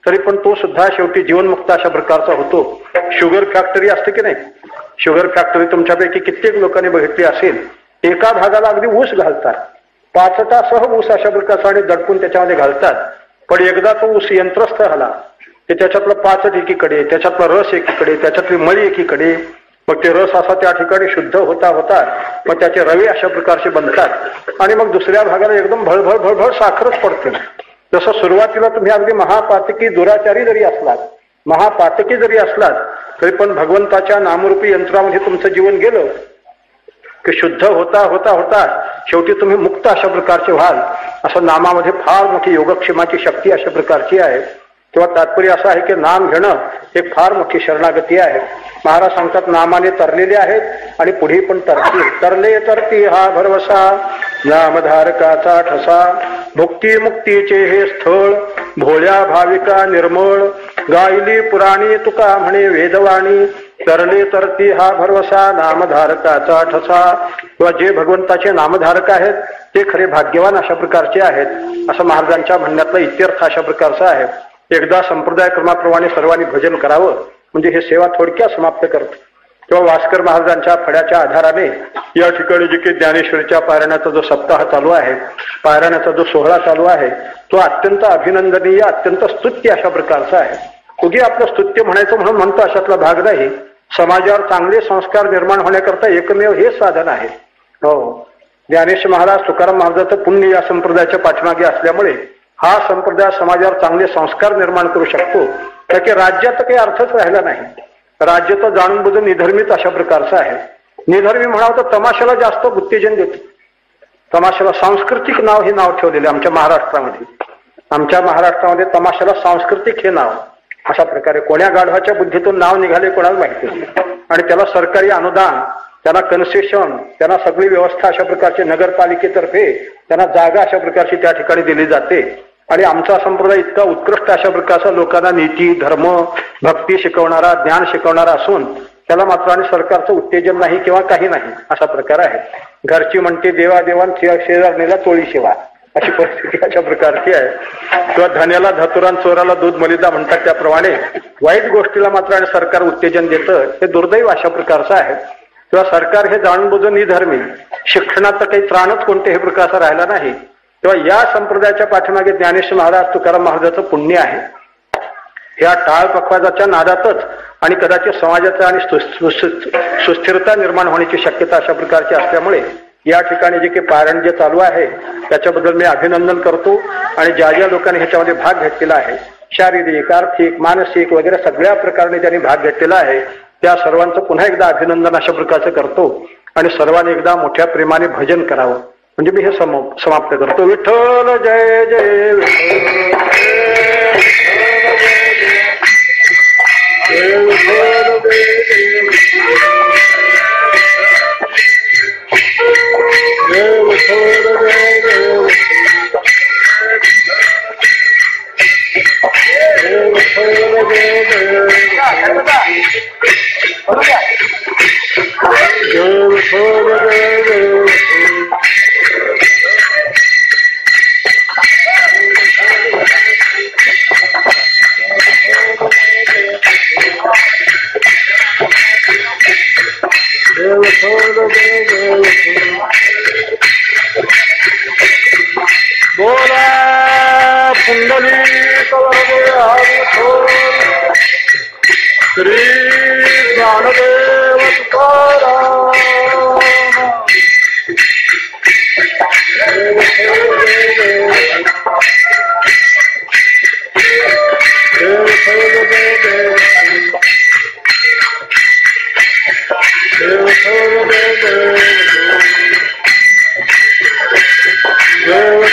तरी पण तो सुद्धा शेवटी जीवनमुक्त अशा प्रकारचा होतो. शुगर फॅक्टरी असते की नाही, शुगर फॅक्टरी तुमच्यापैकी कित्येक लोकांनी बघितली असेल. एका भागाला अगदी ऊस घालतात, पाचटासह ऊस अशा प्रकारचा आणि दडपून त्याच्यामध्ये घालतात. पण एकदा तो ऊस यंत्रस्थ झाला की त्याच्यातलं पाचट एकीकडे, त्याच्यातला रस एकीकडे, त्याच्यातली मळी एकीकडे, मग ते रस असा त्या ठिकाणी शुद्ध होता होता मग त्याचे रवे अशा प्रकारचे बनतात आणि मग दुसऱ्या भागाला एकदम भळभळ भळभळ साखरच पडते. जसं सुरुवातीला तुम्ही अगदी महापातकी दुराचारी जरी असलात, महापातकी जरी असलात तरी पण भगवंताच्या नामरूपी यंत्रामध्ये तुमचं जीवन गेलं की शुद्ध होता होता होता शेवटी तुम्ही मुक्त अशा प्रकारचे व्हाल. असं नामामध्ये फार मोठी योगक्षेमाची शक्ती अशा प्रकारची आहे. तेव्हा तात्पर्य असं आहे की नाम घेणं हे फार मोठी शरणागती आहे. महाराज सांगतात नामाने तरलेले आहेत आणि पुढे पण तरतील. तरले तरती हा भरवसा, नामधारकाचा ठसा, भुक्ती मुक्तीचे हे स्थळ, भोळ्या भाविका निर्मळ, गायली पुराणी तुका म्हणे वेदवाणी. तरले तरती हा भरवसा, नामधारकाचा ठसा. किंवा जे भगवंताचे नामधारक आहेत ते खरे भाग्यवान अशा प्रकारचे आहेत, असं महाराजांच्या म्हणण्यातला इत्यर्थ अशा प्रकारचा आहे. एकदा संप्रदाय क्रमाप्रमाणे सर्वांनी भजन करावं म्हणजे हे सेवा थोडक्यात समाप्त करतो. तेव्हा वास्कर महाराजांच्या फड्याच्या आधाराने या ठिकाणी जे काही ज्ञानेश्वरीच्या पारायणाचा जो सप्ताह चालू आहे, पारायणाचा जो सोहळा चालू आहे तो अत्यंत अभिनंदनीय, अत्यंत स्तुत्य अशा प्रकारचा आहे. उगी आपलं स्तुत्य म्हणायचं म्हणून म्हणतो अशातला भाग नाही. समाजावर चांगले संस्कार निर्माण होण्याकरता एकमेव हे साधन आहे. हो, ज्ञानेश्वर महाराज, तुकाराम महाराजांचं पुण्य या संप्रदायाच्या पाठीमागे असल्यामुळे हा संप्रदाय समाजावर चांगले संस्कार निर्माण करू शकतो. त्याचे राज्यात काही अर्थच राहिला नाही. राज्य तर जाणून बुजून निधर्मीच अशा प्रकारचं आहे. निधर्मी म्हणावं तर तमाशाला जास्त उत्तेजन देतो. तमाशाला सांस्कृतिक नाव हे नाव ठेवलेले आमच्या महाराष्ट्रामध्ये. आमच्या महाराष्ट्रामध्ये तमाशाला सांस्कृतिक हे नाव अशा प्रकारे कोण्या गाढवाच्या बुद्धीतून नाव निघाले कोणाला माहिती नाही. आणि त्याला सरकारी अनुदान, त्यांना कन्सेशन, त्यांना सगळी व्यवस्था अशा प्रकारची नगरपालिकेतर्फे त्यांना जागा अशा प्रकारची त्या ठिकाणी दिली जाते. आणि आमचा संप्रदाय इतका उत्कृष्ट अशा प्रकारचा लोकांना नीती, धर्म, भक्ती शिकवणारा, ज्ञान शिकवणारा असून त्याला मात्र आणि सरकारचं उत्तेजन नाही किंवा काही नाही असा प्रकार आहे. घरची म्हणते देवादेवान शेजारणीला तोळी शिवा अशी परिस्थिती अशा प्रकारची आहे. किंवा धन्याला धतुरान चोराला दूध मलिदा म्हणतात त्याप्रमाणे वाईट गोष्टीला मात्र आणि सरकार उत्तेजन देतं हे दुर्दैव अशा प्रकारचं आहे. किंवा सरकार हे जाणून बुजून निधर्मी, शिक्षणात तर काही त्राणच कोणत्याही प्रकारचा राहिला नाही. तेव्हा या संप्रदायाच्या पाठीमागे ज्ञानेश्वर महाराज, तुकाराम महाराजांचं पुण्य आहे. या टाळ पखवाजाच्या नादातच आणि कदाचित समाजाचा आणि सुस्थिरता निर्माण होण्याची शक्यता अशा प्रकारची असल्यामुळे या ठिकाणी जे काही पारायण जे चालू आहे त्याच्याबद्दल मी अभिनंदन करतो. आणि ज्या ज्या लोकांनी ह्याच्यामध्ये भाग घेतलेला आहे, शारीरिक, आर्थिक, मानसिक वगैरे सगळ्या प्रकारे ज्यांनी भाग घेतलेला आहे त्या सर्वांचं पुन्हा एकदा अभिनंदन अशा प्रकारचं करतो. आणि सर्वांनी एकदा मोठ्या प्रेमाने भजन करावं म्हणजे मी हे समाप्त करतो. विठ्ठल जय जय बोला पुंडलिक श्री ज्ञानदेव तुकाराम. Jai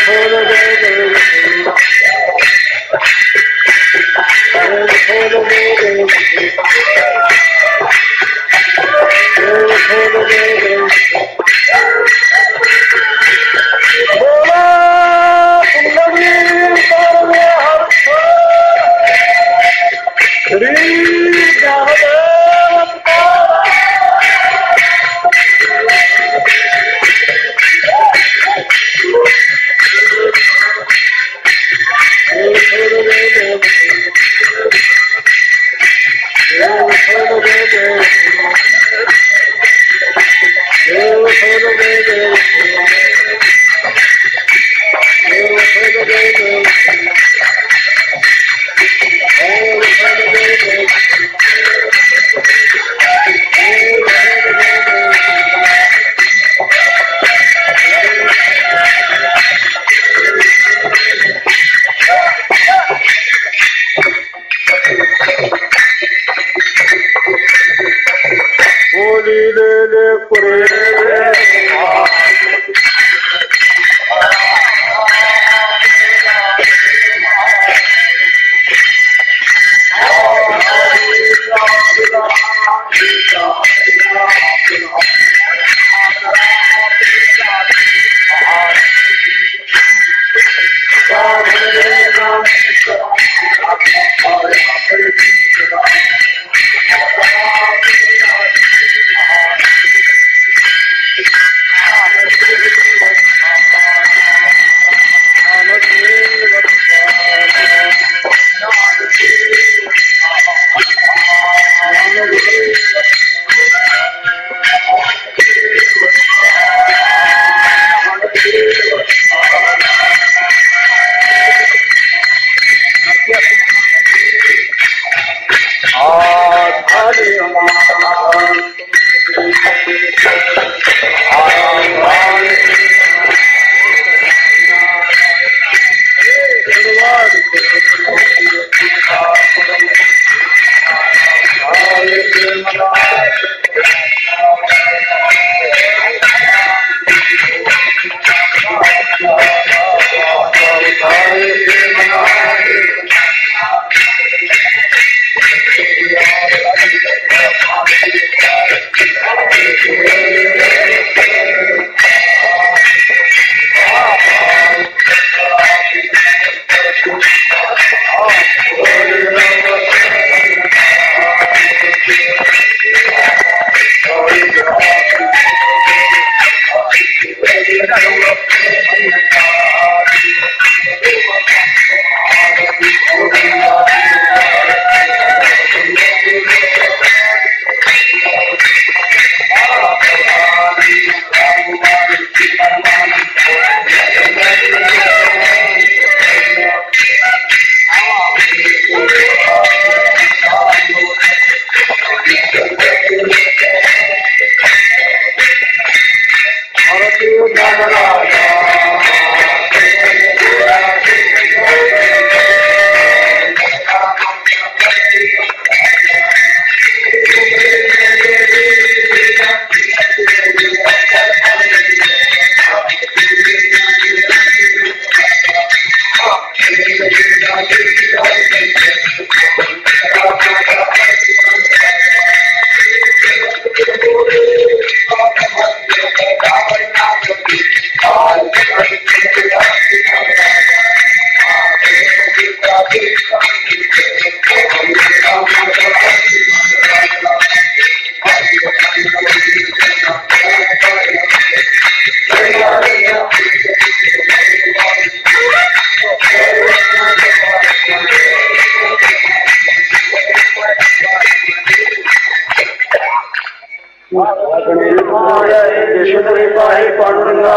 देशकृपा हे पांडुरंगा